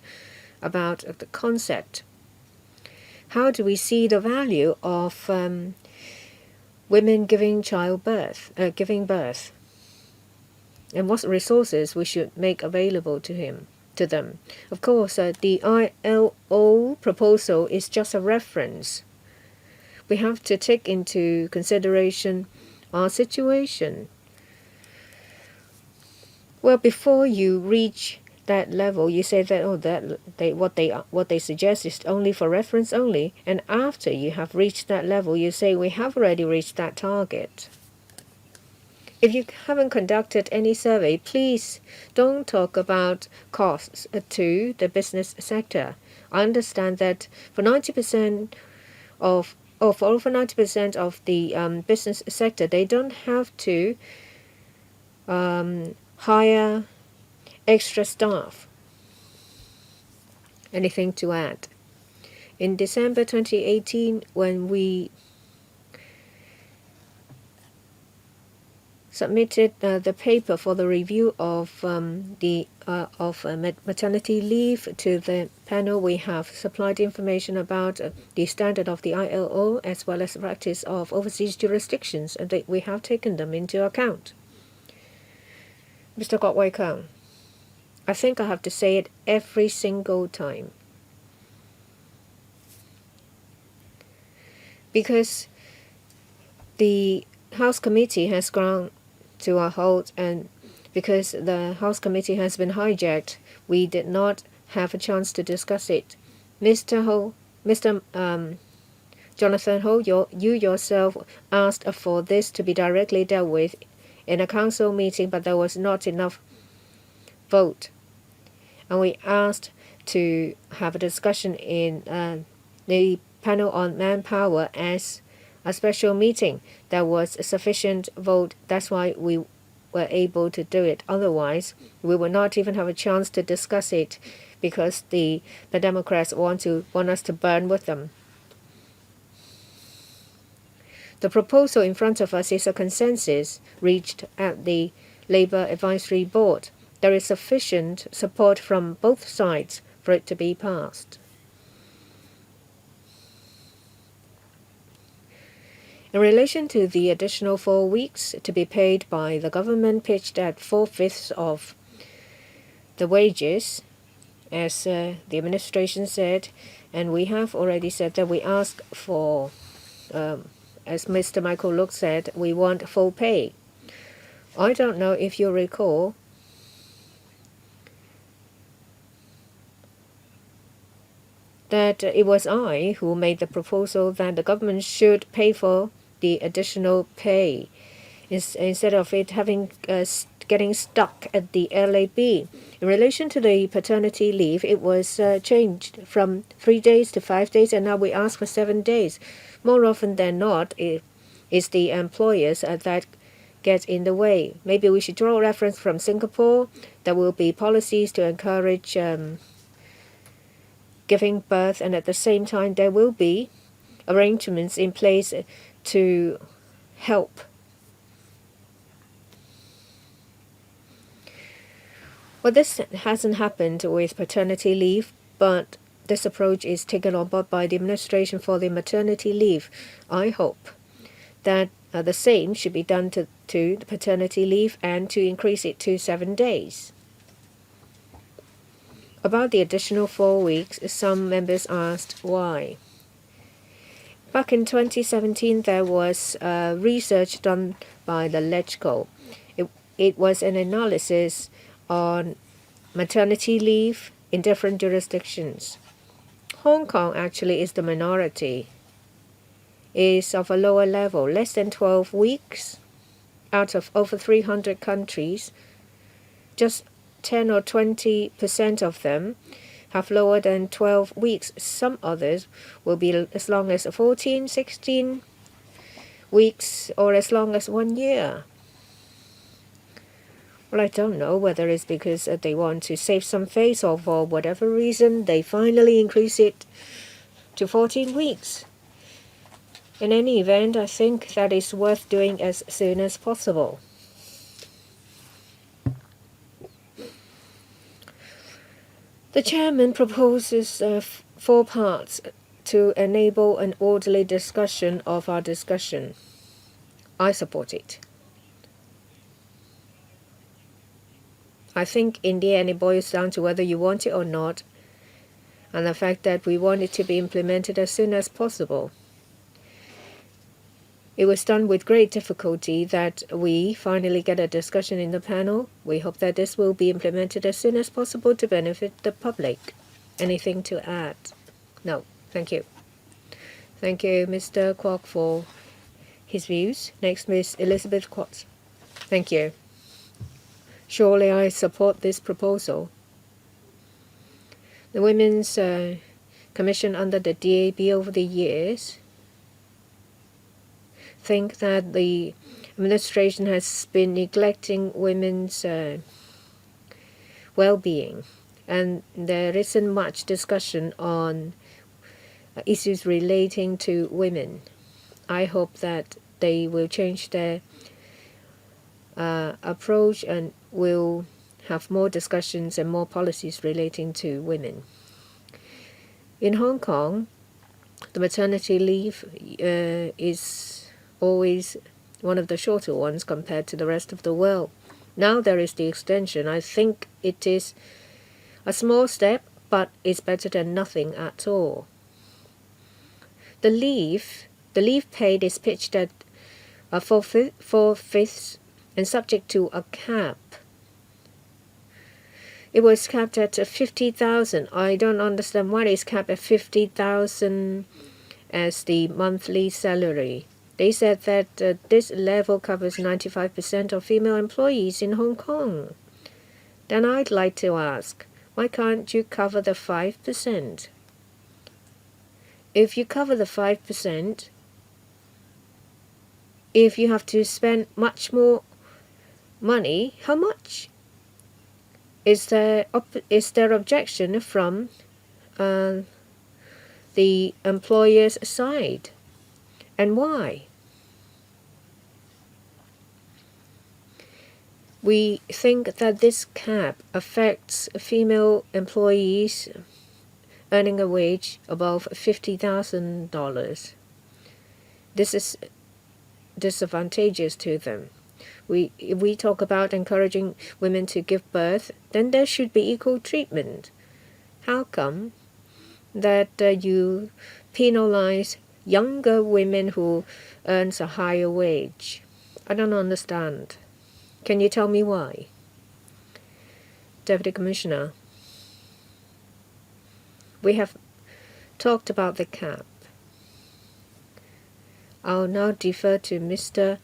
about the concept. How do we see the value of women giving birth, and what resources we should make available to them? Of course, the ILO proposal is just a reference. We have to take into consideration our situation. Well, before you reach that level, you say that what they suggest is only for reference only, and after you have reached that level, you say we have already reached that target. If you haven't conducted any survey, please don't talk about costs to the business sector. I understand that for 90% of over 90% of the business sector, they don't have to hire extra staff. Anything to add? In December 2018, when we submitted the paper for the review of maternity leave to the panel, we have supplied information about the standard of the ILO as well as the practice of overseas jurisdictions, and we have taken them into account. Mr. Kwok Wai Kang, I think I have to say it every single time, because the House Committee has gone to a halt, and because the House Committee has been hijacked, we did not have a chance to discuss it. Mr. Jonathan Ho, you yourself asked for this to be directly dealt with in a council meeting, but there was not enough vote. And we asked to have a discussion in the panel on manpower as a special meeting. There was a sufficient vote. That's why we were able to do it. Otherwise, we would not even have a chance to discuss it, because the Democrats want us to burn with them. The proposal in front of us is a consensus reached at the Labour Advisory Board. There is sufficient support from both sides for it to be passed. In relation to the additional 4 weeks to be paid by the government, pitched at 4/5 of the wages, as the administration said, and we have already said that we ask for, as Mr. Michael Look said, we want full pay. I don't know if you recall that it was I who made the proposal that the government should pay for the additional pay instead of it getting stuck at the LAB. In relation to the paternity leave, it was changed from 3 days to 5 days, and now we ask for 7 days. More often than not, it's the employers that get in the way. Maybe we should draw a reference from Singapore. There will be policies to encourage giving birth, and at the same time there will be arrangements in place to help. Well, this hasn't happened with paternity leave, but this approach is taken on board by the administration for the maternity leave. I hope that the same should be done to the paternity leave, and to increase it to 7 days. About the additional 4 weeks, some members asked why. Back in 2017, there was research done by the LegCo. It was an analysis on maternity leave in different jurisdictions. Hong Kong actually is the minority, is of a lower level, less than 12 weeks out of over 300 countries. Just 10 or 20% of them have lower than 12 weeks. Some others will be as long as 14, 16 weeks, or as long as 1 year. Well, I don't know whether it's because they want to save some face, or for whatever reason they finally increase it to 14 weeks. In any event, I think that is worth doing as soon as possible. The chairman proposes 4 parts to enable an orderly discussion of our discussion. I support it. I think in the end it boils down to whether you want it or not, and the fact that we want it to be implemented as soon as possible. It was done with great difficulty that we finally get a discussion in the panel. We hope that this will be implemented as soon as possible to benefit the public. Anything to add? No. Thank you. Thank you, Mr. Kwok, for his views. Next, Ms. Elizabeth Kwok. Thank you. Surely I support this proposal. The Women's Commission under the DAB over the years think that the administration has been neglecting women's well-being, and there isn't much discussion on issues relating to women. I hope that they will change their approach and will have more discussions and more policies relating to women. In Hong Kong, the maternity leave is always one of the shorter ones compared to the rest of the world. Now there is the extension. I think it is a small step, but it's better than nothing at all. The leave paid is pitched at 4/5 and subject to a cap. It was capped at 50,000. I don't understand why it's capped at 50,000 as the monthly salary. They said that this level covers 95% of female employees in Hong Kong. Then I'd like to ask, why can't you cover the 5%? If you cover the 5%, if you have to spend much more money, how much? Is there objection from the employer's side? And why? We think that this cap affects female employees earning a wage above $50,000. This is disadvantageous to them. If we talk about encouraging women to give birth, then there should be equal treatment. How come that you penalize younger women who earns a higher wage? I don't understand. Can you tell me why? Deputy Commissioner, we have talked about the cap. I'll now defer to Mr.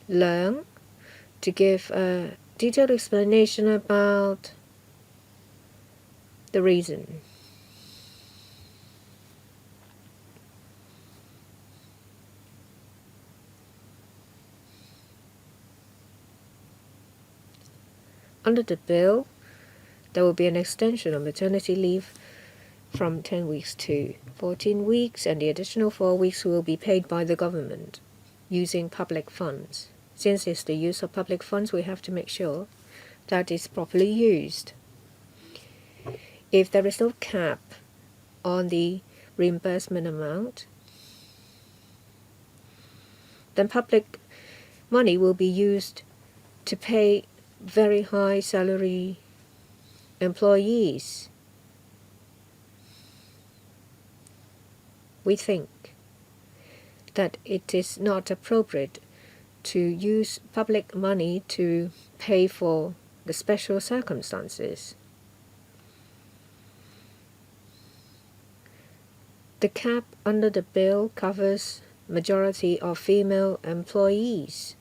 Leung to give a detailed explanation about the reason. Under the bill, there will be an extension of maternity leave from 10 weeks to 14 weeks, and the additional 4 weeks will be paid by the government using public funds. Since it's the use of public funds, we have to make sure that it's properly used. If there is no cap on the reimbursement amount, then public money will be used to pay very high salary employees. We think that it is not appropriate to use public money to pay for the special circumstances. The cap under the bill covers majority of female employees.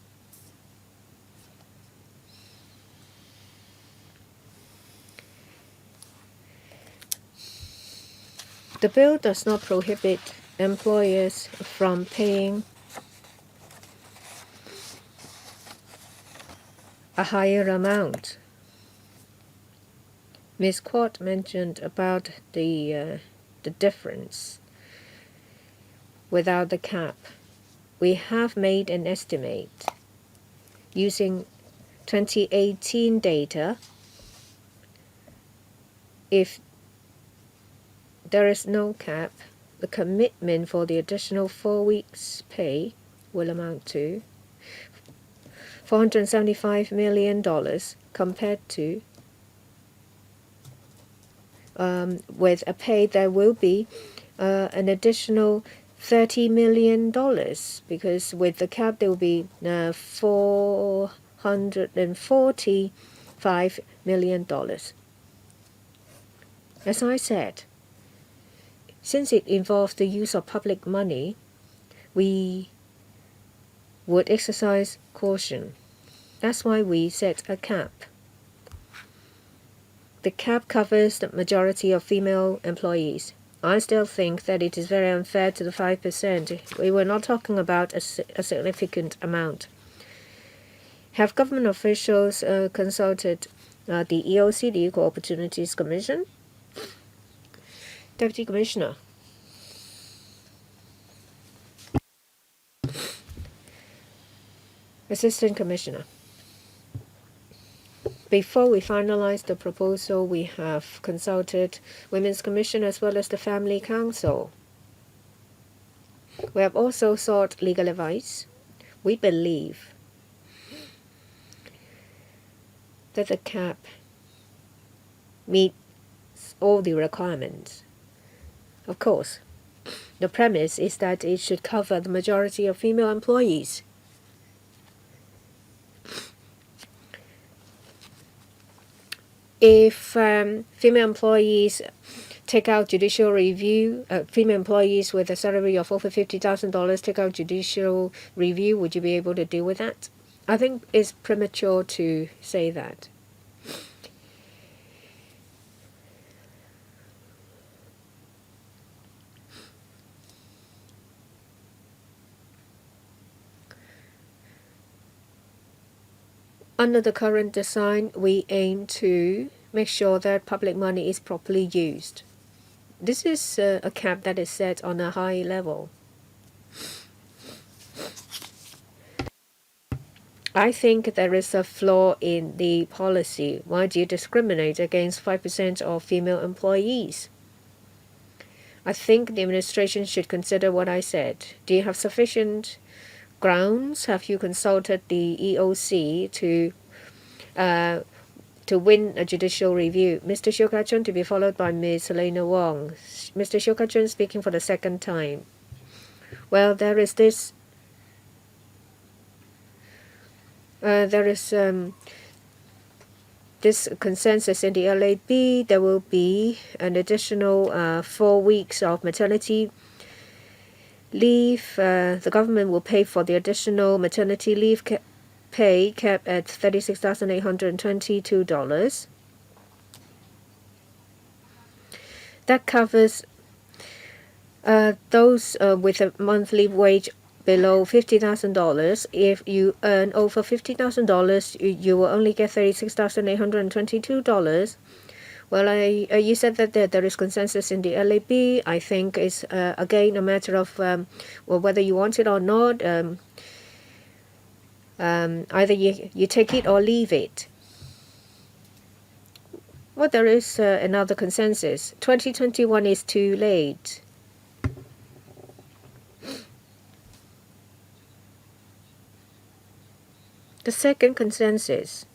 The bill does not prohibit employers from paying a higher amount. Ms. Kwok mentioned about the difference without the cap. we have made an estimate using 2018 data. If there is no cap, the commitment for the additional 4 weeks' pay will amount to $475 million compared to with a pay there will be an additional $30 million, because with the cap there will be $445 million. As I said, since it involves the use of public money, we would exercise caution. That's why we set a cap. The cap covers the majority of female employees. I still think that it is very unfair to the 5%. We were not talking about a significant amount. Have government officials consulted the EOC, the Equal Opportunities Commission? Deputy Commissioner. Assistant Commissioner. Before we finalize the proposal, we have consulted Women's Commission as well as the Family Council. We have also sought legal advice. We believe that the cap meets all the requirements. Of course, the premise is that it should cover the majority of female employees. If female employees take out judicial review, female employees with a salary of over $50,000 take out judicial review, would you be able to deal with that? I think it's premature to say that. Under the current design, we aim to make sure that public money is properly used. This is a cap that is set on a high level. I think there is a flaw in the policy. Why do you discriminate against 5% of female employees? I think the administration should consider what I said. Do you have sufficient grounds? Have you consulted the EOC to win a judicial review? Mr. Siu Ka-chun, to be followed by Ms. Helena Wong. Mr. Siu Ka-chun speaking for the second time. Well, there is this consensus in the LAB. There will be an additional 4 weeks of maternity leave. The government will pay for the additional maternity leave pay capped at $36,822. That covers those with a monthly wage below $50,000. If you earn over $50,000, you will only get $36,822. Well, you said that there is consensus in the LAB. I think it's again a matter of whether you want it or not. Either you take it or leave it. Well, there is another consensus. 2021 is too late. The second consensus.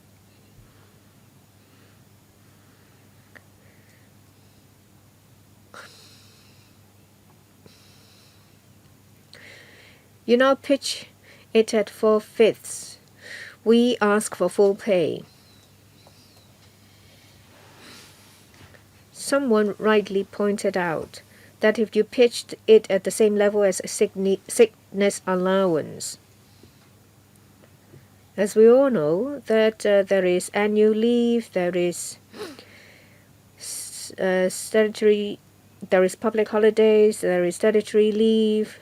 You now pitch it at 4/5. We ask for full pay. Someone rightly pointed out that if you pitched it at the same level as sickness allowance, as we all know that there is annual leave, there is statutory, there is public holidays, there is statutory leave.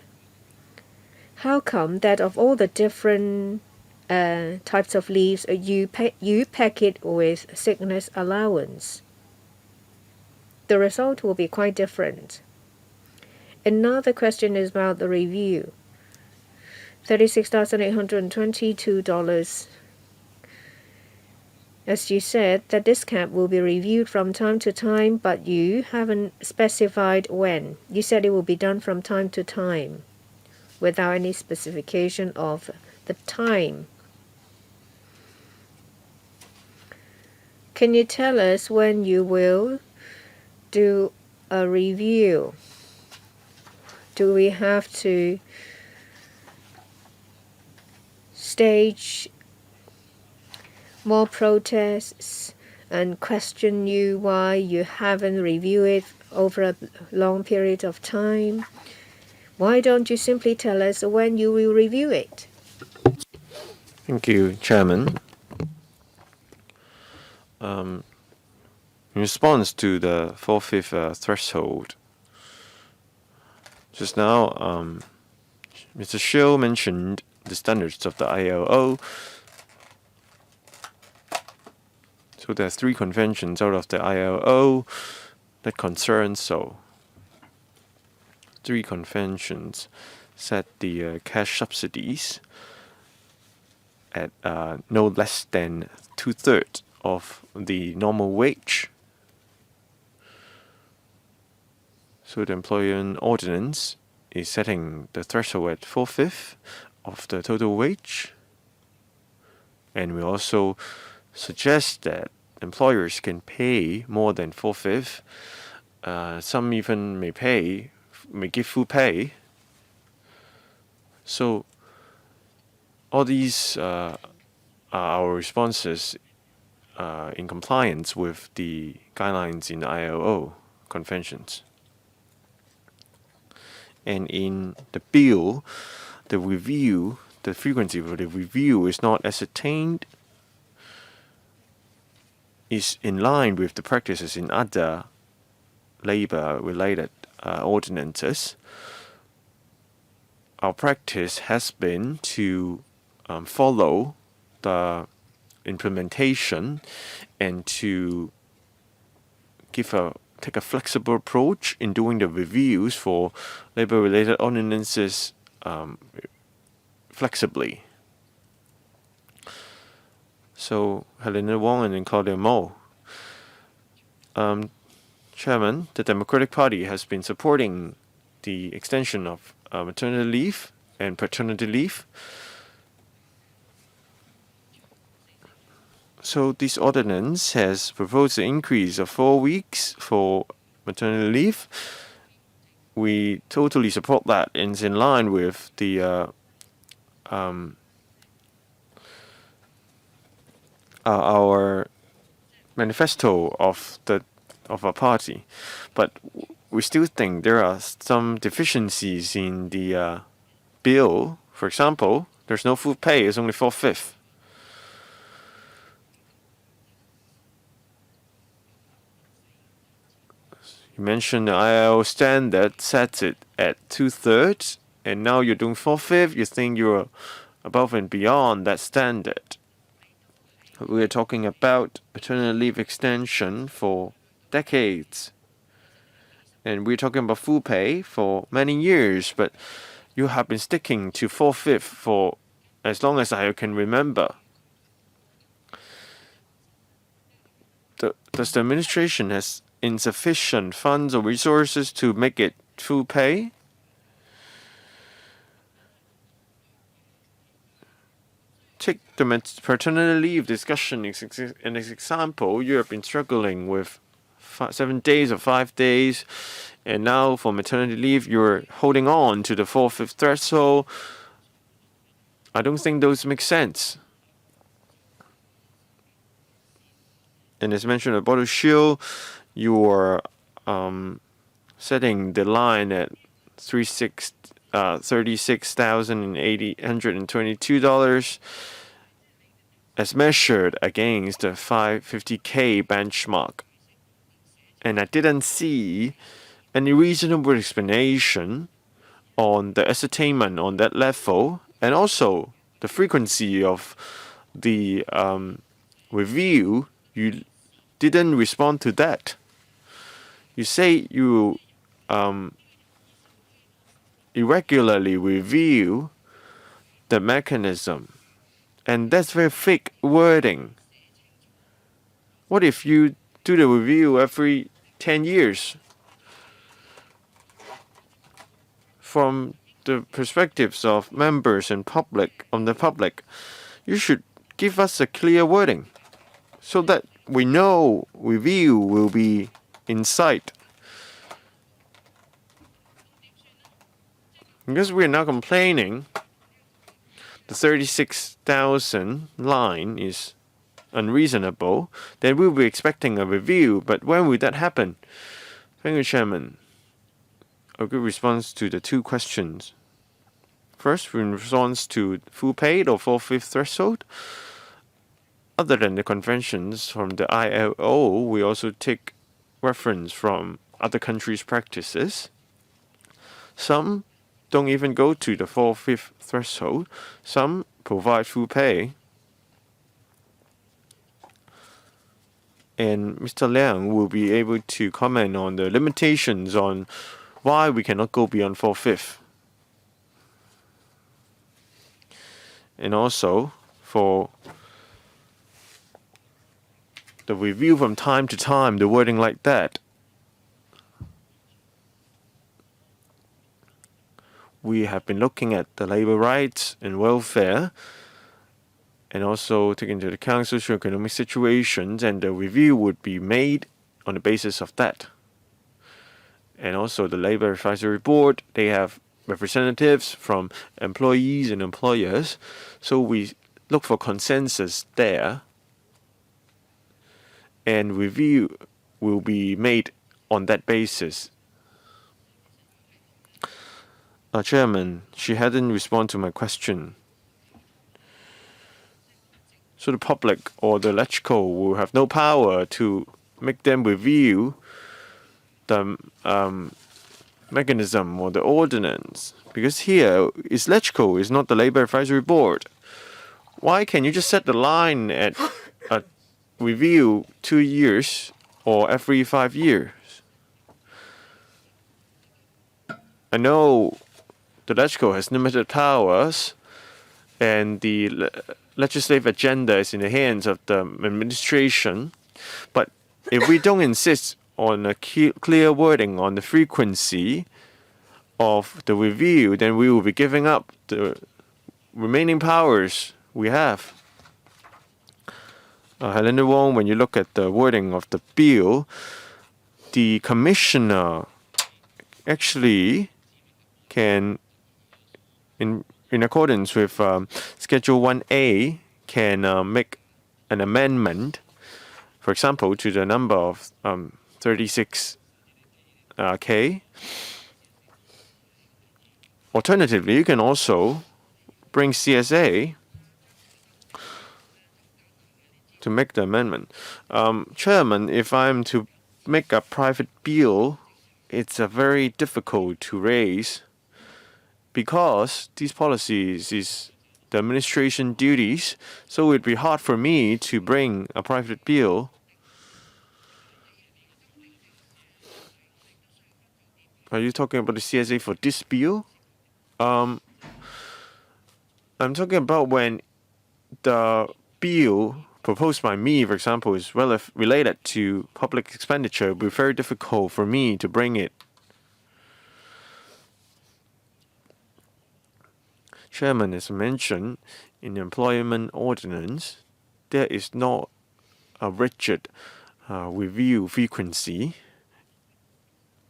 How come that of all the different types of leaves, you pack it with sickness allowance? The result will be quite different. Another question is about the review. $36,822. As you said, that this cap will be reviewed from time to time, but you haven't specified when. You said it will be done from time to time without any specification of the time. Can you tell us when you will do a review? Do we have to stage more protests and question you why you haven't reviewed it over a long period of time? Why don't you simply tell us when you will review it? Thank you, Chairman. In response to the 4/5 threshold, just now, Mr. Shill mentioned the standards of the ILO. So there are 3 conventions out of the ILO that concern so. 3 conventions set the cash subsidies at no less than 2/3 of the normal wage. So the Employment Ordinance is setting the threshold at 4/5 of the total wage. And we also suggest that employers can pay more than 4/5. Some even may give full pay. So all these are our responses in compliance with the guidelines in the ILO conventions. And in the bill, the frequency of the review is not ascertained, is in line with the practices in other labor-related ordinances. Our practice has been to follow the implementation and to take a flexible approach in doing the reviews for labor-related ordinances flexibly. So, Helena Wong and then Claudia Mo. Chairman, the Democratic Party has been supporting the extension of maternity leave and paternity leave. So this ordinance has proposed an increase of 4 weeks for maternity leave. We totally support that, and it's in line with the our manifesto of our party, but we still think there are some deficiencies in the bill. For example, there's no full pay; it's only 4/5. You mentioned the ILO standard sets it at 2/3, and now you're doing 4/5. You think you're above and beyond that standard. We're talking about paternity leave extension for decades. And we're talking about full pay for many years, but you have been sticking to 4/5 for as long as I can remember. Does the administration has insufficient funds or resources to make it full pay? Take the paternity leave discussion as an example. You have been struggling with 7 days or 5 days, and now for maternity leave, you're holding on to the 4/5 threshold. I don't think those make sense. And as mentioned at Bottle Shield, you're setting the line at $36,822 as measured against the 550K benchmark. And I didn't see any reasonable explanation on the ascertainment on that level, and also the frequency of the review. You didn't respond to that. You say you irregularly review the mechanism. And that's very fake wording. What if you do the review every 10 years? From the perspectives of members and the public, you should give us a clear wording so that we know review will be in sight. Because we are now complaining the 36,000 line is unreasonable, then we'll be expecting a review. But when will that happen? Thank you, Chairman. A good response to the two questions. First, in response to full paid or 4/5 threshold, other than the conventions from the ILO, we also take reference from other countries' practices. Some don't even go to the 4/5 threshold. Some provide full pay. And Mr. Liang will be able to comment on the limitations on why we cannot go beyond 4/5. And also, for the review from time to time, the wording like that, we have been looking at the labor rights and welfare, and also taking into account socio-economic situations, and the review would be made on the basis of that. And also the Labor Advisory Board, they have representatives from employees and employers, so we look for consensus there, and review will be made on that basis. Chairman, she hadn't responded to my question. So the public or the LegCo will have no power to make them review the mechanism or the ordinance, because here is LegCo, is not the Labor Advisory Board. Why can't you just set the line at a review 2 years or every 5 years? I know the LegCo has limited powers, and the legislative agenda is in the hands of the administration. But if we don't insist on a clear wording on the frequency of the review, then we will be giving up the remaining powers we have. Helena Wong, when you look at the wording of the bill, the commissioner actually can, in accordance with Schedule 1A, can make an amendment, for example, to the number of 36K. Alternatively, you can also bring CSA to make the amendment. Chairman, if I'm to make a private bill, it's very difficult to raise, because these policies is the administration duties, so it'd be hard for me to bring a private bill. Are you talking about the CSA for this bill? I'm talking about when the bill proposed by me, for example, is related to public expenditure. It would be very difficult for me to bring it. Chairman, as mentioned, in the employment ordinance, there is not a rigid review frequency.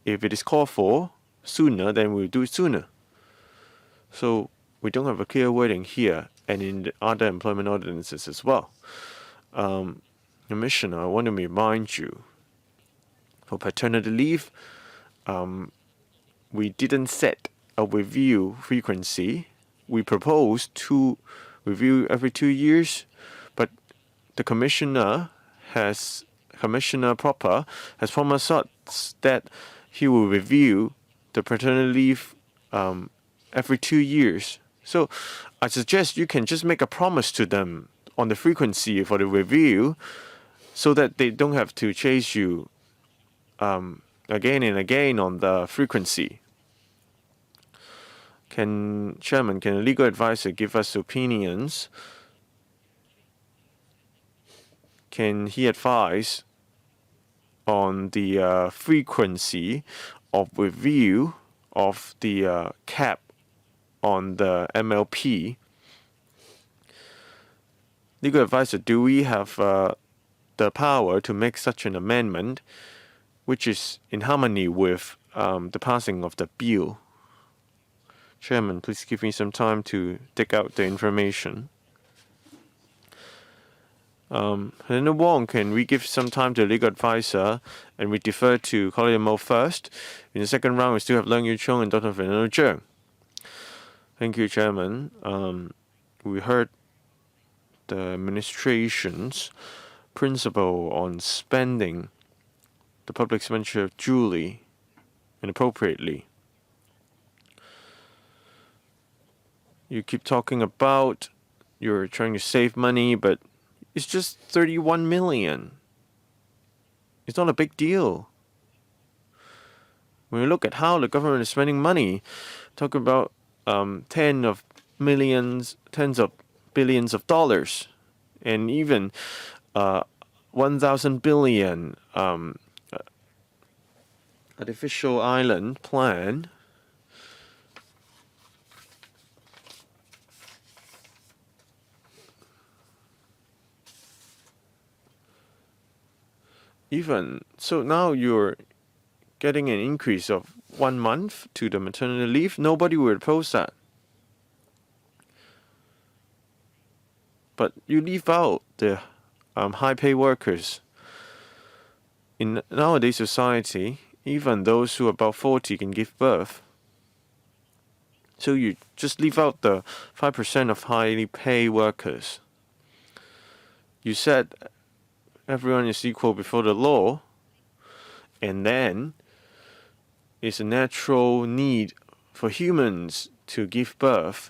If it is called for sooner, then we'll do it sooner. So we don't have a clear wording here, and in the other employment ordinances as well. Commissioner, I want to remind you, for paternity leave, we didn't set a review frequency. We proposed to review every 2 years, but the Commissioner proper has promised us that he will review the paternity leave every 2 years. So I suggest you can just make a promise to them on the frequency for the review, so that they don't have to chase you again and again on the frequency. Chairman, can a legal advisor give us opinions? Can he advise on the frequency of review of the cap on the MLP? Legal advisor, do we have the power to make such an amendment which is in harmony with the passing of the bill? Chairman, please give me some time to dig out the information. Helena Wong, can we give some time to the legal advisor and we defer to Collier Mo first? In the second round, we still have Leung Yu Chung and Dr. Fernando Zheng. Thank you, Chairman. We heard the administration's principle on spending the public expenditure duly and appropriately. You keep talking about you're trying to save money, but it's just 31 million. It's not a big deal. When you look at how the government is spending money, talking about tens of billions of dollars, and even 1,000 billion artificial island plan. Even so, now you're getting an increase of 1 month to the maternity leave. Nobody would oppose that. But you leave out the high-pay workers. In nowadays society, even those who are about 40 can give birth. So you just leave out the 5% of highly paid workers. You said everyone is equal before the law, and then it's a natural need for humans to give birth.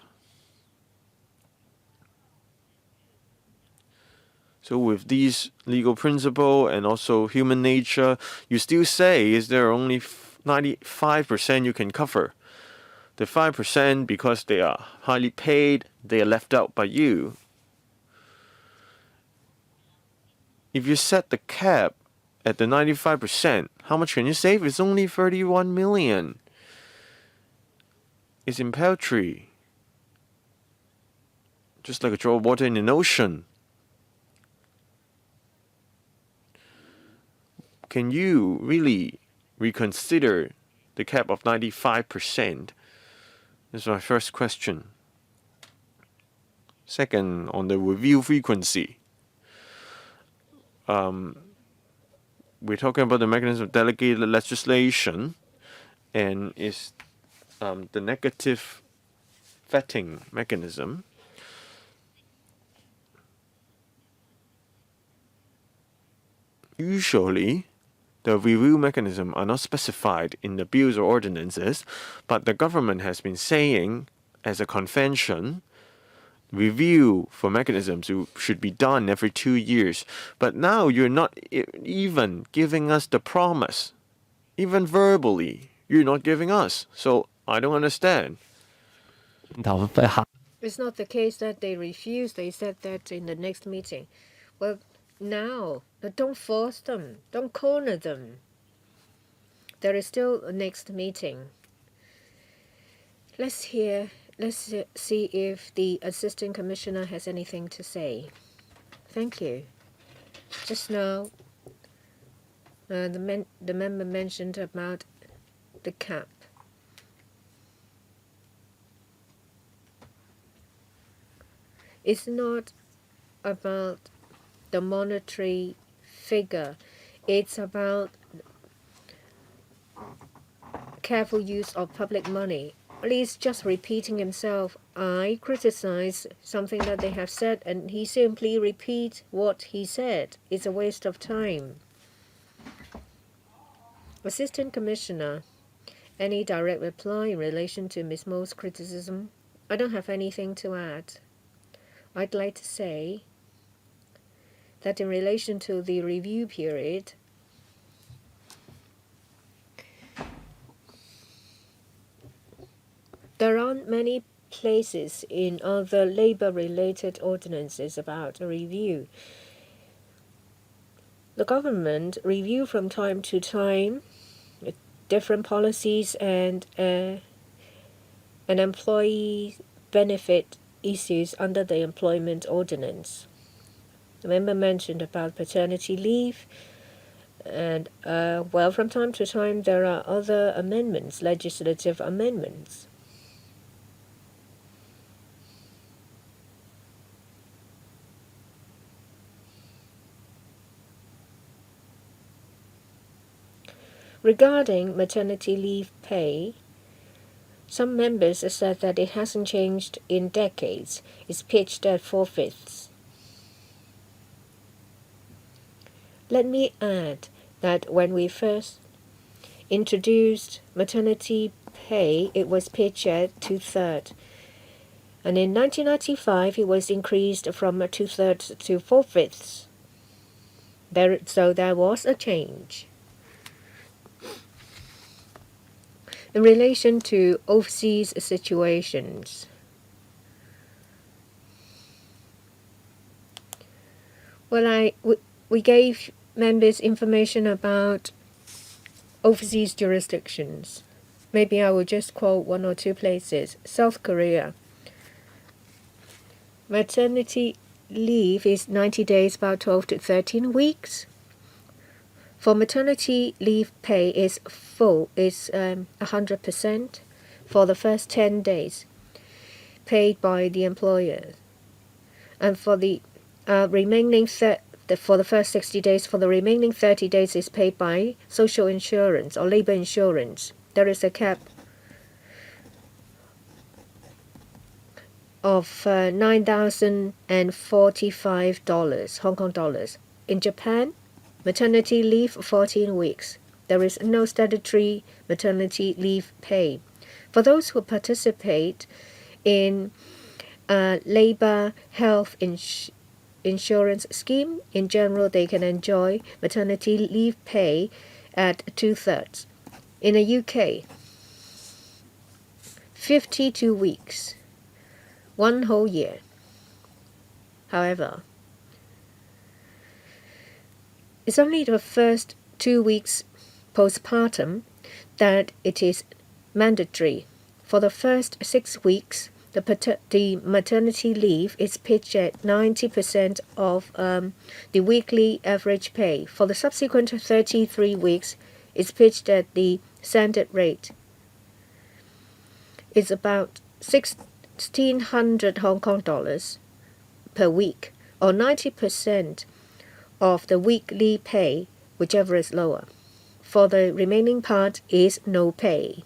So with these legal principle and also human nature, you still say is there only 95% you can cover. The 5%, because they are highly paid, they are left out by you. If you set the cap at the 95%, how much can you save? It's only 31 million. It's in paltry. Just like a drop of water in an ocean. Can you really reconsider the cap of 95%? That's my first question. Second, on the review frequency. We're talking about the mechanism of delegated legislation, and is the negative vetting mechanism. Usually, the review mechanism are not specified in the bills or ordinances, but the government has been saying, as a convention, review for mechanisms should be done every 2 years. But now you're not even giving us the promise. Even verbally, you're not giving us. So I don't understand. It's not the case that they refused. They said that in the next meeting. Well, now, don't force them. Don't corner them. There is still a next meeting. Let's see if the Assistant Commissioner has anything to say. Thank you. Just now, the member mentioned about the cap. It's not about the monetary figure. It's about careful use of public money. He's just repeating himself. I criticize something that they have said, and he simply repeats what he said. It's a waste of time. Assistant Commissioner, any direct reply in relation to Ms. Mo's criticism? I don't have anything to add. I'd like to say that in relation to the review period, there aren't many places in other labor-related ordinances about a review. The government review from time to time different policies and an employee benefit issues under the employment ordinance. The member mentioned about paternity leave, and from time to time there are other amendments, legislative amendments. Regarding maternity leave pay, some members said that it hasn't changed in decades. It's pitched at 4/5. Let me add that when we first introduced maternity pay, it was pitched at 2/3. And in 1995, it was increased from 2/3 to 4/5. So there was a change. In relation to overseas situations, we gave members information about overseas jurisdictions. Maybe I will just quote one or two places. South Korea. Maternity leave is 90 days, about 12 to 13 weeks. For maternity leave pay is full, is 100% for the first 10 days paid by the employer. And for the remaining for the first 60 days, for the remaining 30 days is paid by social insurance or labor insurance. There is a cap of $9,045 Hong Kong dollars. In Japan, maternity leave 14 weeks. There is no statutory maternity leave pay. For those who participate in labor health insurance scheme, in general they can enjoy maternity leave pay at 2/3. In the UK, 52 weeks, 1 whole year. However, it's only the first 2 weeks postpartum that it is mandatory. For the first 6 weeks, the maternity leave is pitched at 90% of the weekly average pay. For the subsequent 33 weeks, it's pitched at the standard rate. It's about 1,600 Hong Kong dollars per week, or 90% of the weekly pay, whichever is lower. For the remaining part is no pay.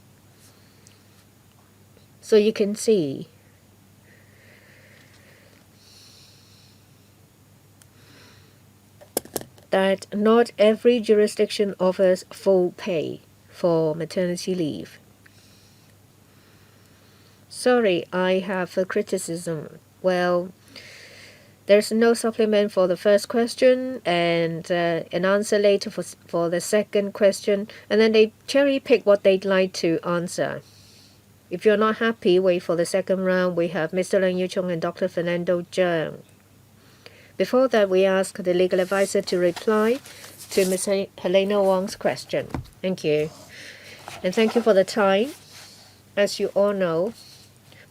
So you can see that not every jurisdiction offers full pay for maternity leave. Sorry, I have a criticism. Well, there's no supplement for the first question and an answer later for the second question, and then they cherry pick what they'd like to answer. If you're not happy, wait for the second round. We have Mr. Leung Yu Chung and Dr. Fernando Zhang. Before that, we ask the legal advisor to reply to Ms. Helena Wong's question. Thank you. And thank you for the time. As you all know,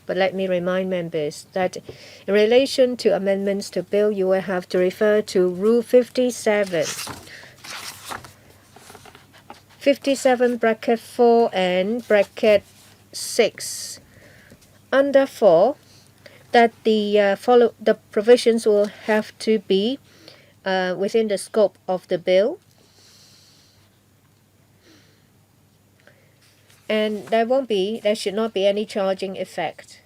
but let me remind members that in relation to amendments to bill, you will have to refer to Rule 57. 57 bracket 4 and bracket 6. Under 4, that the provisions will have to be within the scope of the bill, and there should not be any charging effect.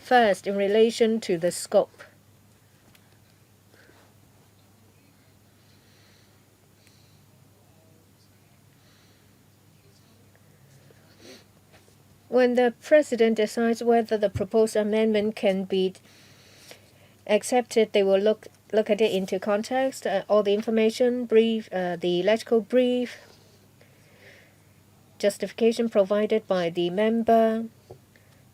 First, in relation to the scope, when the President decides whether the proposed amendment can be accepted, they will look at it into context, all the information, brief, the electrical brief, justification provided by the member,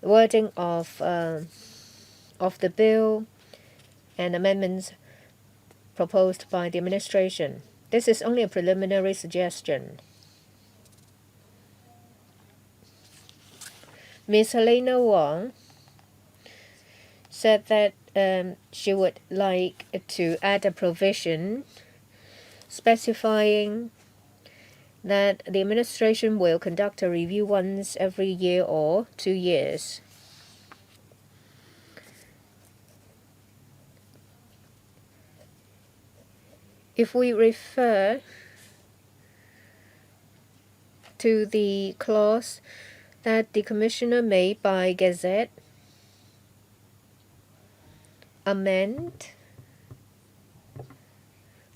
wording of the bill and amendments proposed by the administration. This is only a preliminary suggestion. Ms. Helena Wong said that she would like to add a provision specifying that the administration will conduct a review once every year or 2 years. If we refer to the clause that the Commissioner may by Gazette amend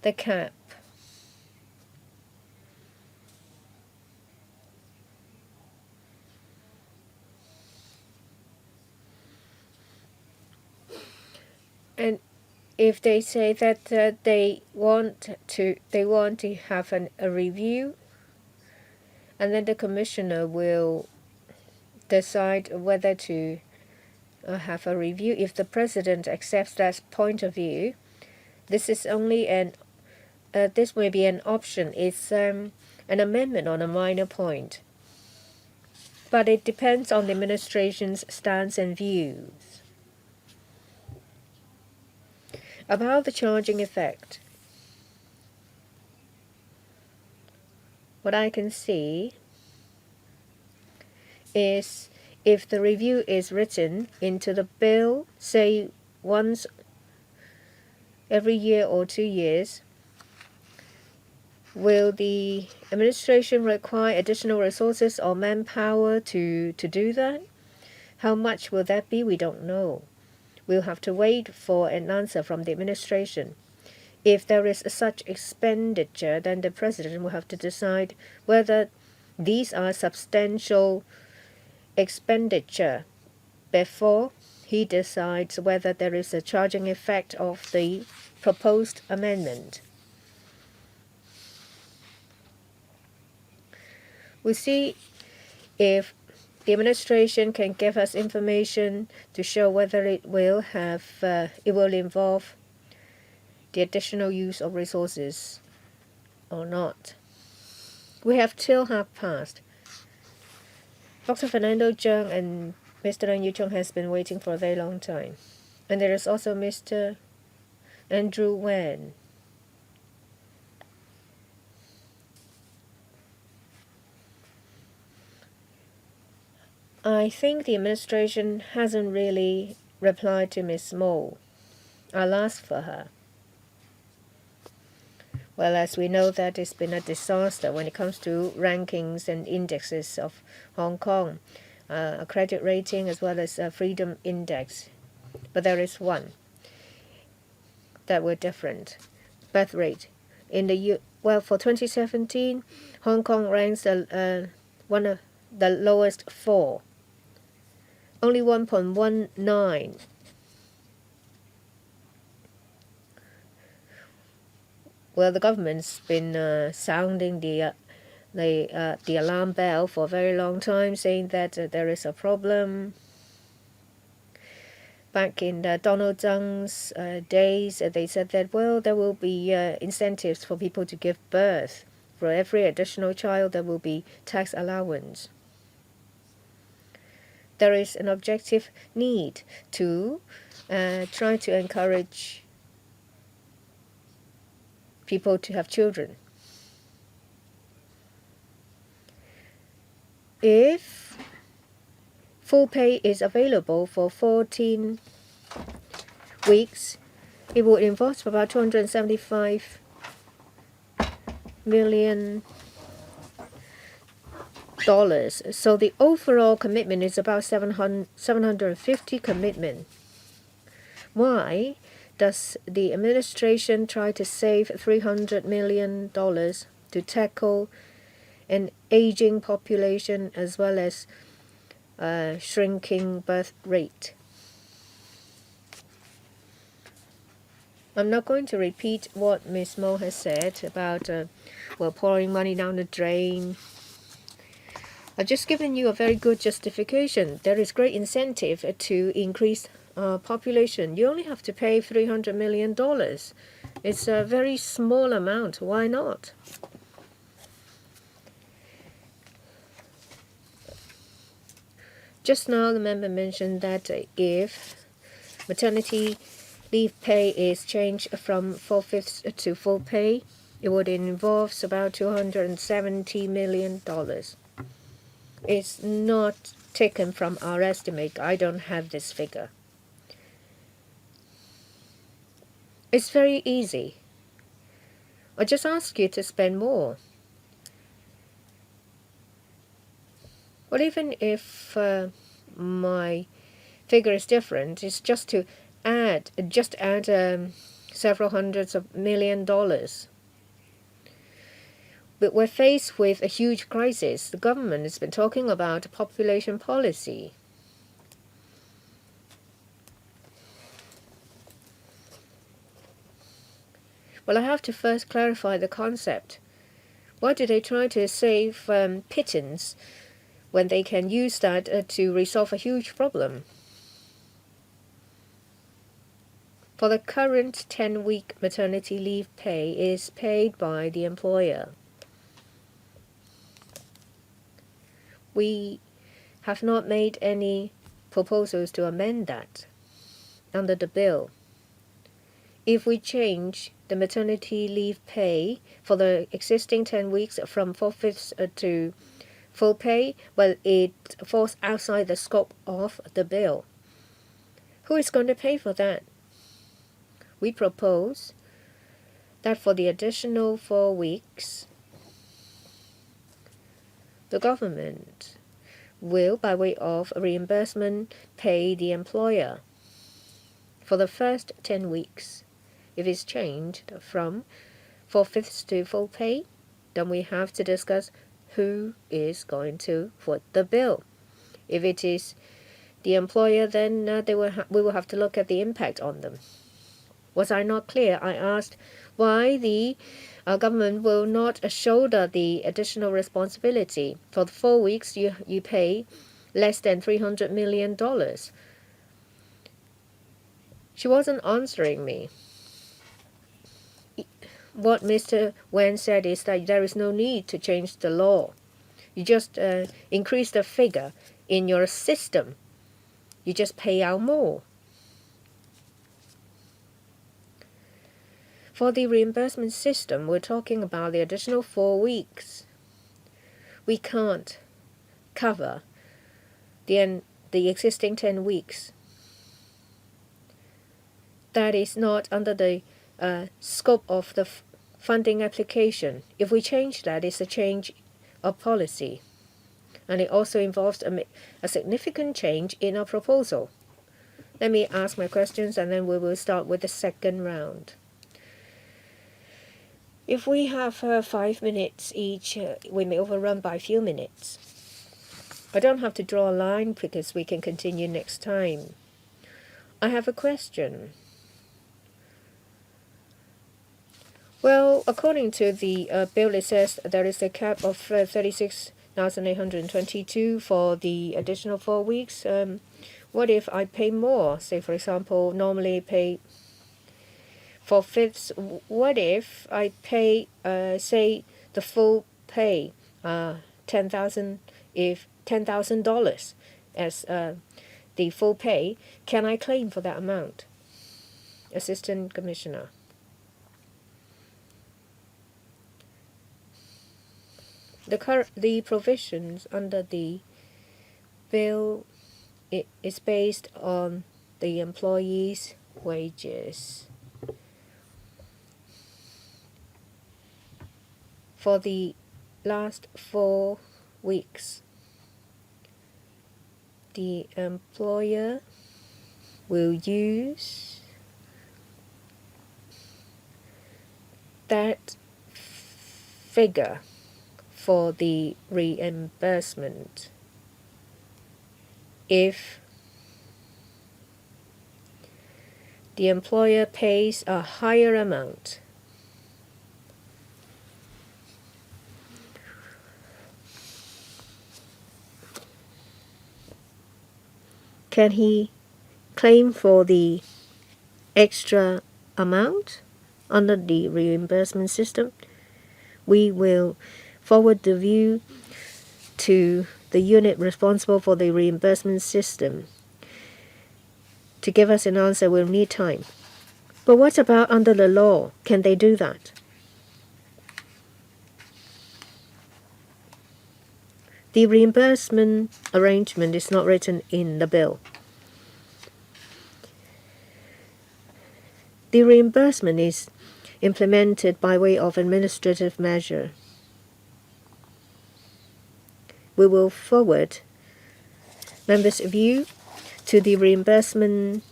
the cap and if they say that they want to have a review, and then the Commissioner will decide whether to have a review. If the President accepts that point of view, this is only this may be an option. It's an amendment on a minor point, but it depends on the administration's stance and views. About the charging effect, what I can see is if the review is written into the bill, say once every year or 2 years, will the administration require additional resources or manpower to do that? How much will that be? We don't know. We'll have to wait for an answer from the administration. If there is such expenditure, then the President will have to decide whether these are substantial expenditure before he decides whether there is a charging effect of the proposed amendment. We'll see if the administration can give us information to show whether it will involve the additional use of resources or not. We have till past. Dr. Fernando Zhang and Mr. Leung Yiu-chung has been waiting for a very long time. And there is also Mr. Andrew Wen. I think the administration hasn't really replied to Ms. Mo. I'll ask for her. Well, as we know that it's been a disaster when it comes to rankings and indexes of Hong Kong, a credit rating as well as a freedom index. But there is one that were different. Birth rate. For 2017, Hong Kong ranks one of the lowest 4. Only 1.19. Well, the government's been sounding the alarm bell for a very long time, saying that there is a problem. Back in Donald Tsang's days, they said that, well, there will be incentives for people to give birth. For every additional child, there will be tax allowance. There is an objective need to try to encourage people to have children. If full pay is available for 14 weeks, it would involve about $275 million. So the overall commitment is about 750 commitment. Why does the administration try to save $300 million to tackle an aging population as well as shrinking birth rate? I'm not going to repeat what Ms. Mo has said about pouring money down the drain. I've just given you a very good justification. There is great incentive to increase population. You only have to pay $300 million. It's a very small amount. Why not? Just now, the member mentioned that if maternity leave pay is changed from 4/5 to full pay, it would involve about $270 million. It's not taken from our estimate. I don't have this figure. It's very easy. I just ask you to spend more. Well, even if my figure is different, it's just add several hundreds of million dollars. But we're faced with a huge crisis. The government has been talking about population policy. Well, I have to first clarify the concept. Why do they try to save pittance when they can use that to resolve a huge problem? For the current 10-week maternity leave pay is paid by the employer. We have not made any proposals to amend that under the bill. If we change the maternity leave pay for the existing 10 weeks from 4/5 to full pay, well, it falls outside the scope of the bill. Who is going to pay for that? We propose that for the additional 4 weeks, the government will, by way of reimbursement, pay the employer. For the first 10 weeks, if it's changed from 4/5 to full pay, then we have to discuss who is going to foot the bill. If it is the employer, then we will have to look at the impact on them. Was I not clear? I asked why the government will not shoulder the additional responsibility. For the 4 weeks, you pay less than $300 million. She wasn't answering me. What Mr. Wen said is that there is no need to change the law. You just increase the figure in your system. You just pay out more. For the reimbursement system, we're talking about the additional 4 weeks. We can't cover the existing 10 weeks. That is not under the scope of the funding application. If we change that, it's a change of policy. And it also involves a significant change in our proposal. Let me ask my questions and then we will start with the second round. If we have 5 minutes each, we may overrun by a few minutes. I don't have to draw a line because we can continue next time. I have a question. Well, according to the bill, it says there is a cap of 36,822 for the additional 4 weeks. What if I pay more? Say, for example, normally pay 4/5. What if I pay, say, the full pay, $10,000 as the full pay? Can I claim for that amount? Assistant Commissioner. The provisions under the bill is based on the employee's wages. For the last 4 weeks, the employer will use that figure for the reimbursement. If the employer pays a higher amount, can he claim for the extra amount under the reimbursement system? We will forward the view to the unit responsible for the reimbursement system. To give us an answer, we'll need time. But what about under the law? Can they do that? The reimbursement arrangement is not written in the bill. The reimbursement is implemented by way of administrative measure. We will forward members' view to the reimbursement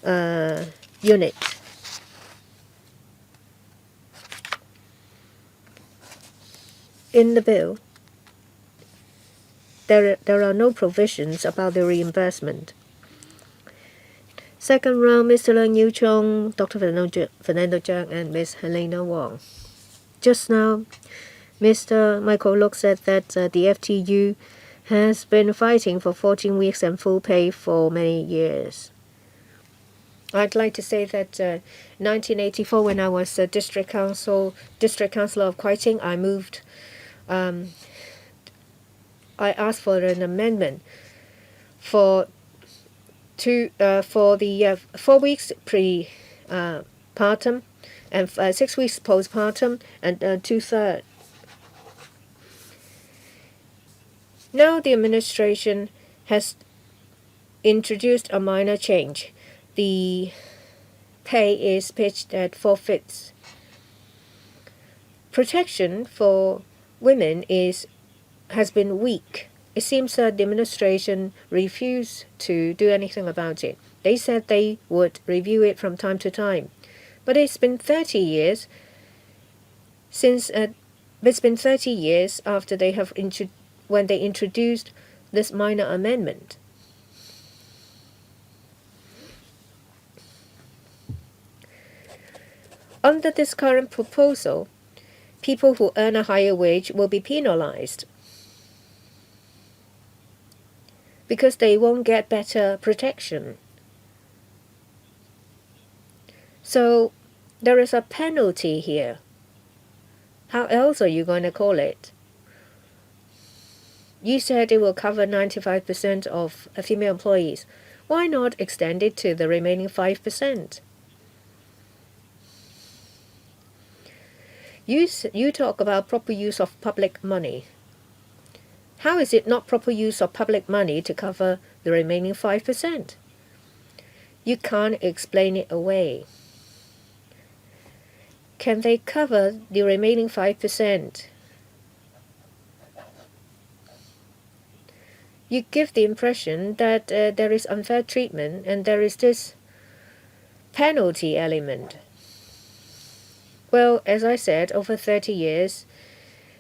unit. In the bill, there are no provisions about the reimbursement. Second round, Mr. Leung Yu Chong, Dr. Fernando Zhang, and Ms. Helena Wong. Just now, Mr. Michael Look said that the FTU has been fighting for 14 weeks and full pay for many years. I'd like to say that 1984, when I was district councillor of Kwiting, I asked for an amendment for the 4 weeks pre-partum and 6 weeks postpartum and 2/3. Now the administration has introduced a minor change. The pay is pitched at 4/5. Protection for women has been weak. It seems that the administration refused to do anything about it. They said they would review it from time to time. But it's been 30 years after when they introduced this minor amendment. Under this current proposal, people who earn a higher wage will be penalized because they won't get better protection. So there is a penalty here. How else are you going to call it? You said it will cover 95% of female employees. Why not extend it to the remaining 5%? You talk about proper use of public money. How is it not proper use of public money to cover the remaining 5%? You can't explain it away. Can they cover the remaining 5%? You give the impression that there is unfair treatment and there is this penalty element. Well, as I said, over 30 years,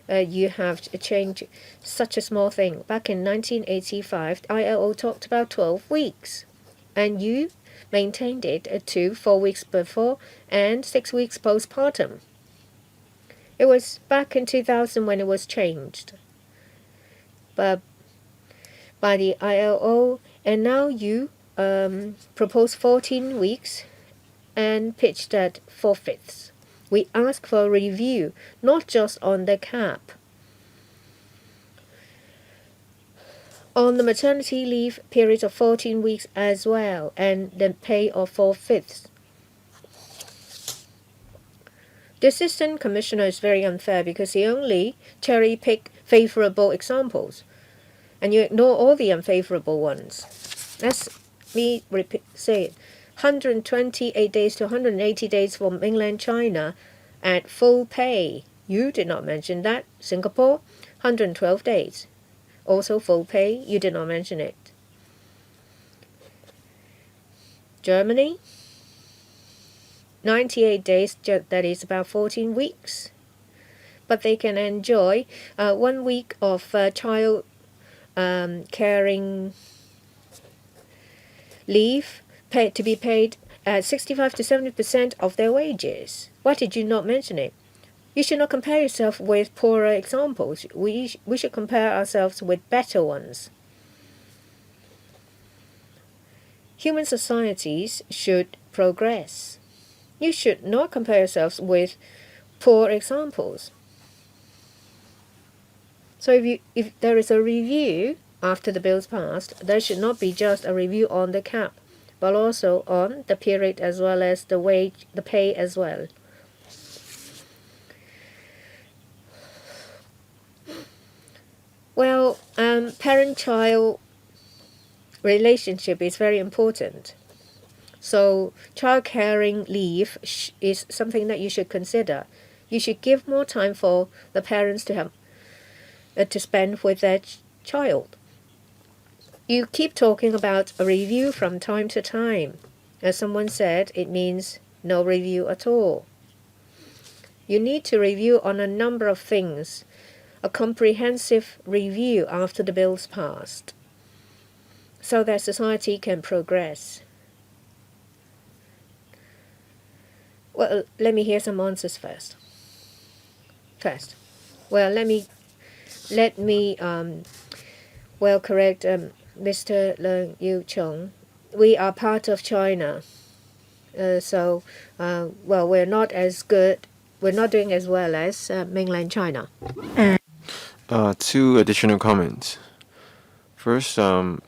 you have changed such a small thing. Back in 1985, ILO talked about 12 weeks, and you maintained it to 4 weeks before and 6 weeks postpartum. It was back in 2000 when it was changed but by the ILO, and now you propose 14 weeks and pitched at 4/5. We ask for a review, not just on the cap. On the maternity leave period of 14 weeks as well, and the pay of 4/5. The assistant commissioner is very unfair because he only cherry-pick favorable examples, and you ignore all the unfavorable ones. Let me say it. 128 days to 180 days for mainland China at full pay. You did not mention that. Singapore, 112 days. Also full pay. You did not mention it. Germany, 98 days, that is about 14 weeks. But they can enjoy 1 week of child caring leave to be paid at 65 to 70% of their wages. Why did you not mention it? You should not compare yourself with poorer examples. We should compare ourselves with better ones. human societies should progress. You should not compare yourselves with poor examples. So if there is a review after the bill's passed, there should not be just a review on the cap, but also on the period as well as the wage, the pay as well. Well, parent-child relationship is very important. So child caring leave is something that you should consider. You should give more time for the parents to have to spend with their child. You keep talking about a review from time to time. As someone said, it means no review at all. You need to review on a number of things, a comprehensive review after the bill's passed, so that society can progress. Well, let me hear some answers first. Well, let me correct Mr. Leung Yu Chong. We are part of China, so we're not as good. We're not doing as well as mainland China. Two additional comments. First, when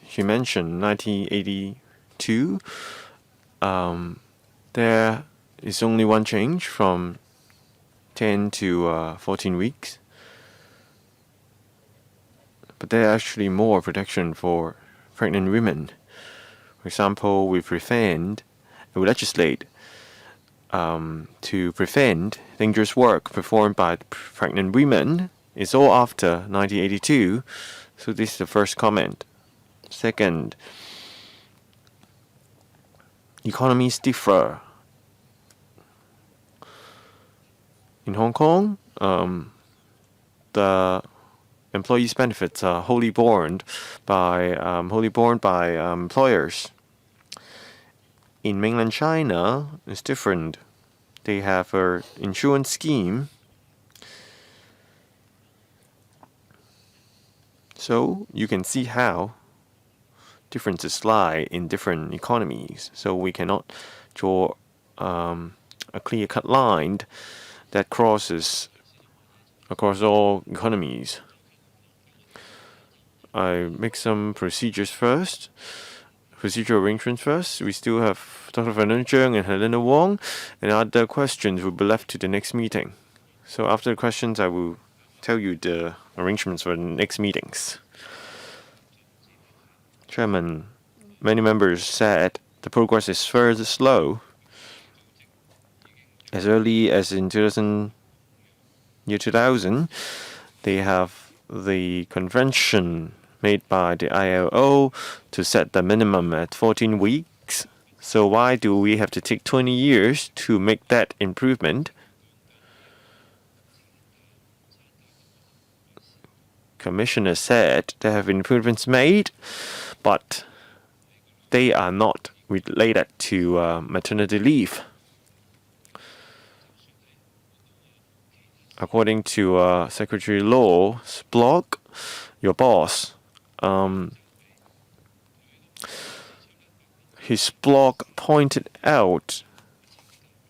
he mentioned 1982, there is only one change from 10 to 14 weeks. But there are actually more protection for pregnant women. For example, we legislate to prevent dangerous work performed by pregnant women. It's all after 1982. So this is the first comment. Second, economies differ. In Hong Kong, the employees' benefits are wholly borne by employers. In mainland China, it's different. They have an insurance scheme. So you can see how differences lie in different economies. So we cannot draw a clear-cut line that crosses across all economies. I make some procedural arrangements first. We still have Dr. Fernand Zheng and Helena Wong, and other questions will be left to the next meeting. So after the questions, I will tell you the arrangements for the next meetings. Chairman, many members said the progress is further slow. As early as in 2000, they have the convention made by the ILO to set the minimum at 14 weeks. So why do we have to take 20 years to make that improvement? Commissioner said there have been improvements made, but they are not related to maternity leave. According to Secretary Law's blog, your boss, his blog pointed out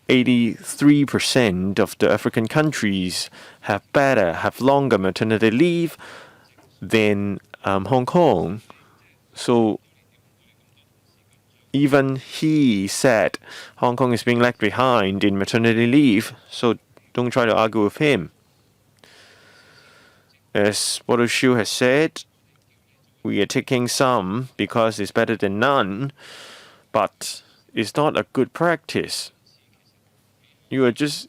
83% of the African countries have longer maternity leave than Hong Kong. So even he said Hong Kong is being left behind in maternity leave. So don't try to argue with him. As Bodo Shiu has said, we are taking some because it's better than none, but it's not a good practice. You are just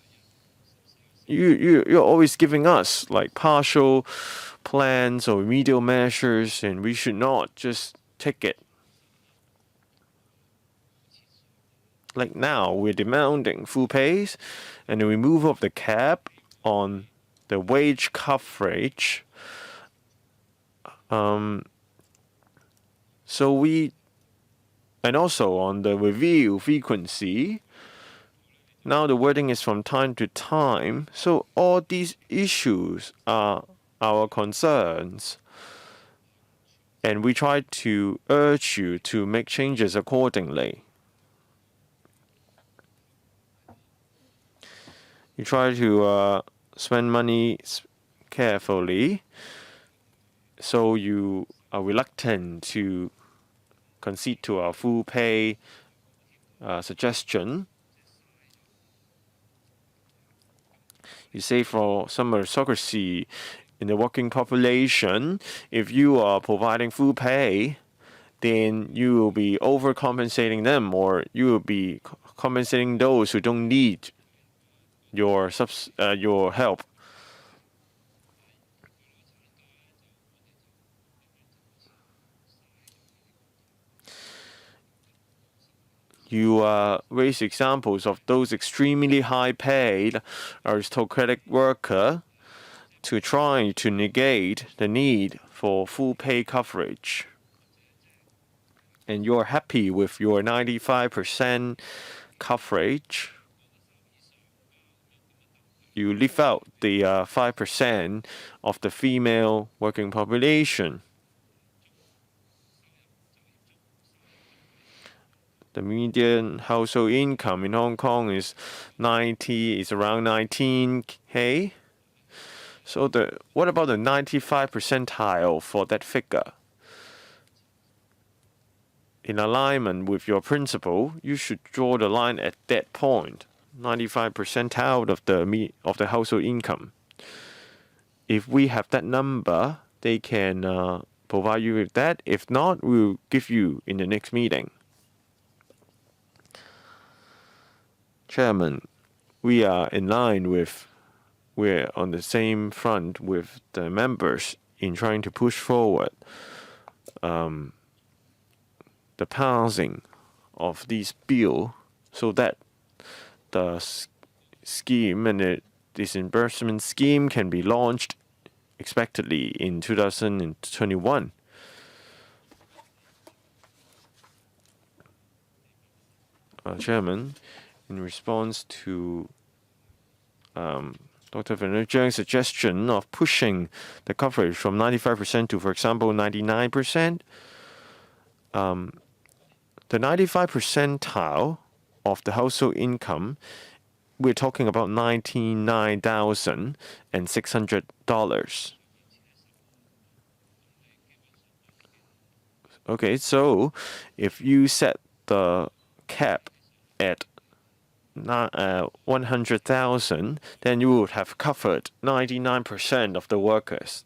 you're always giving us like partial plans or remedial measures, and we should not just take it. Like now, we're demanding full pays and the removal of the cap on the wage coverage. And also on the review frequency. Now the wording is from time to time. So all these issues are our concerns. And we try to urge you to make changes accordingly. You try to spend money carefully, so you are reluctant to concede to our full pay suggestion. You say for some aristocracy in the working population, if you are providing full pay, then you will be overcompensating them, or you will be compensating those who don't need your help. You raise examples of those extremely high-paid aristocratic worker to try to negate the need for full pay coverage. And you're happy with your 95% coverage. You leave out the 5% of the female working population. The median household income in Hong Kong is around 19K. So what about the 95 percentile for that figure? In alignment with your principle, you should draw the line at that point, 95 percentile of the household income. If we have that number, they can provide you with that. If not, we'll give you in the next meeting. Chairman, we're on the same front with the members in trying to push forward the passing of this bill so that the scheme and the disbursement scheme can be launched expectedly in 2021. Chairman, in response to Dr. Van Zhang's suggestion of pushing the coverage from 95% to, for example, 99%, the 95 percentile of the household income, we're talking about $99,600. Okay, so if you set the cap at 100,000, then you would have covered 99% of the workers.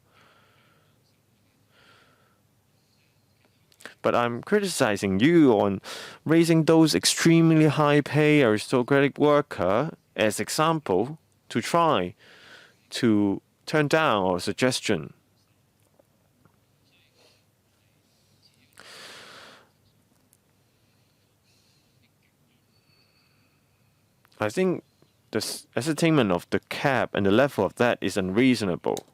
But I'm criticizing you on raising those extremely high-pay aristocratic workers as example to try to turn down our suggestion. I think the ascertainment of the cap and the level of that is unreasonable.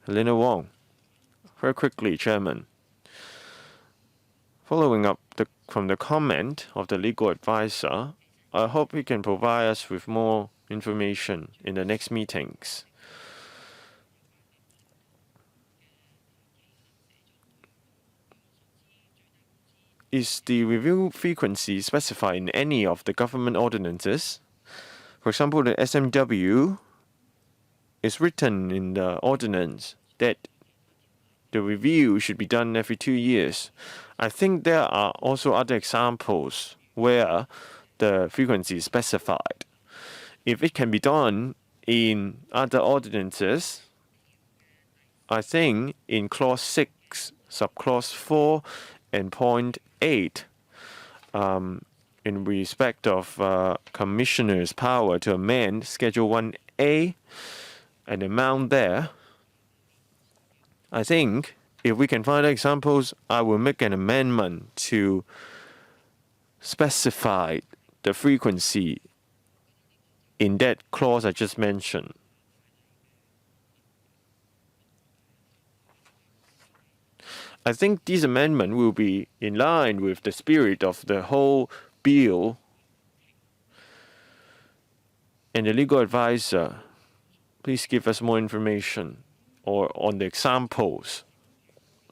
Helena Wong. Very quickly, Chairman. Following up from the comment of the legal advisor, I hope he can provide us with more information in the next meetings. Is the review frequency specified in any of the government ordinances? For example, the SMW is written in the ordinance that the review should be done every 2 years. I think there are also other examples where the frequency is specified. If it can be done in other ordinances, I think in Clause 6, Subclause 4, and Point 8, in respect of Commissioner's power to amend Schedule 1A, an amount there, I think if we can find examples, I will make an amendment to specify the frequency in that clause I just mentioned. I think this amendment will be in line with the spirit of the whole bill. And the legal advisor, please give us more information or on the examples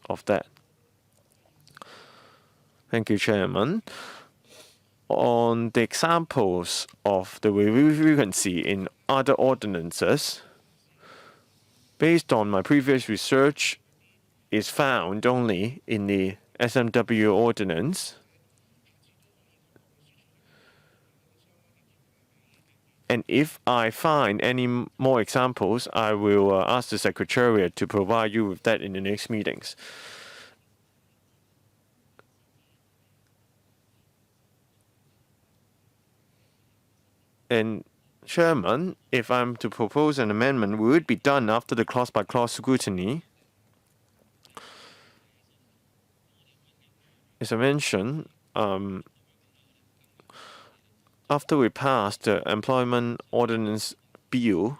of that. Thank you, Chairman. On the examples of the review frequency in other ordinances, based on my previous research, is found only in the SMW ordinance. And if I find any more examples, I will ask the Secretariat to provide you with that in the next meetings. And Chairman, if I'm to propose an amendment, will it be done after the clause-by-clause scrutiny? As I mentioned, after we pass the Employment Ordinance Bill,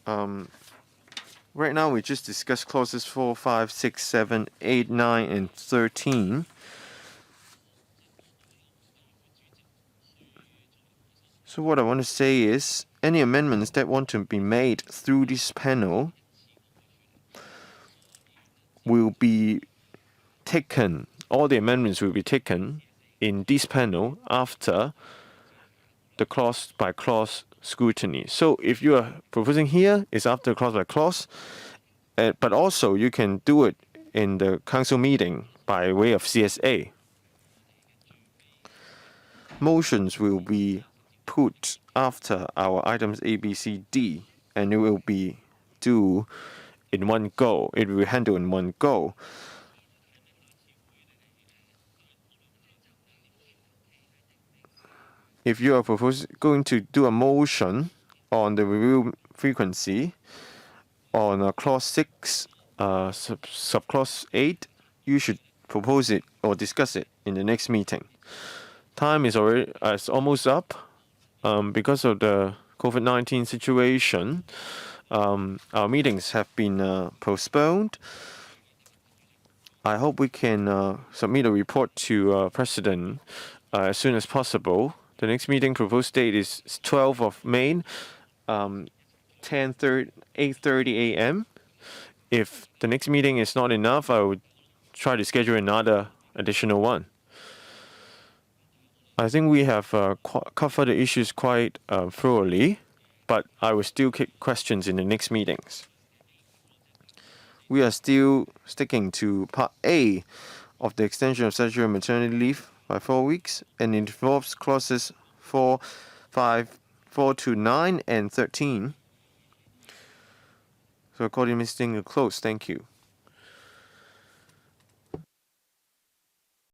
right now we just discussed clauses 4, 5, 6, 7, 8, 9, and 13. So what I want to say is, any amendments that want to be made through this panel will be taken, all the amendments will be taken in this panel after the clause-by-clause scrutiny. So if you are proposing here, it's after clause-by-clause, but also you can do it in the council meeting by way of CSA. Motions will be put after our items A, B, C, D, and it will be due in one go. It will be handled in one go. If you are going to do a motion on the review frequency on clause 6, subclause 8, you should propose it or discuss it in the next meeting. Time is almost up. Because of the COVID-19 situation, our meetings have been postponed. I hope we can submit a report to President as soon as possible. The next meeting proposed date is 12th of May, 8:30 a.m. If the next meeting is not enough, I would try to schedule another additional one. I think we have covered the issues quite thoroughly, but I will still take questions in the next meetings. We are still sticking to Part A of the extension of statutory maternity leave by 4 weeks, and it involves clauses 4, 5, 4 to 9, and 13. So accordingly, meeting closed. Thank you.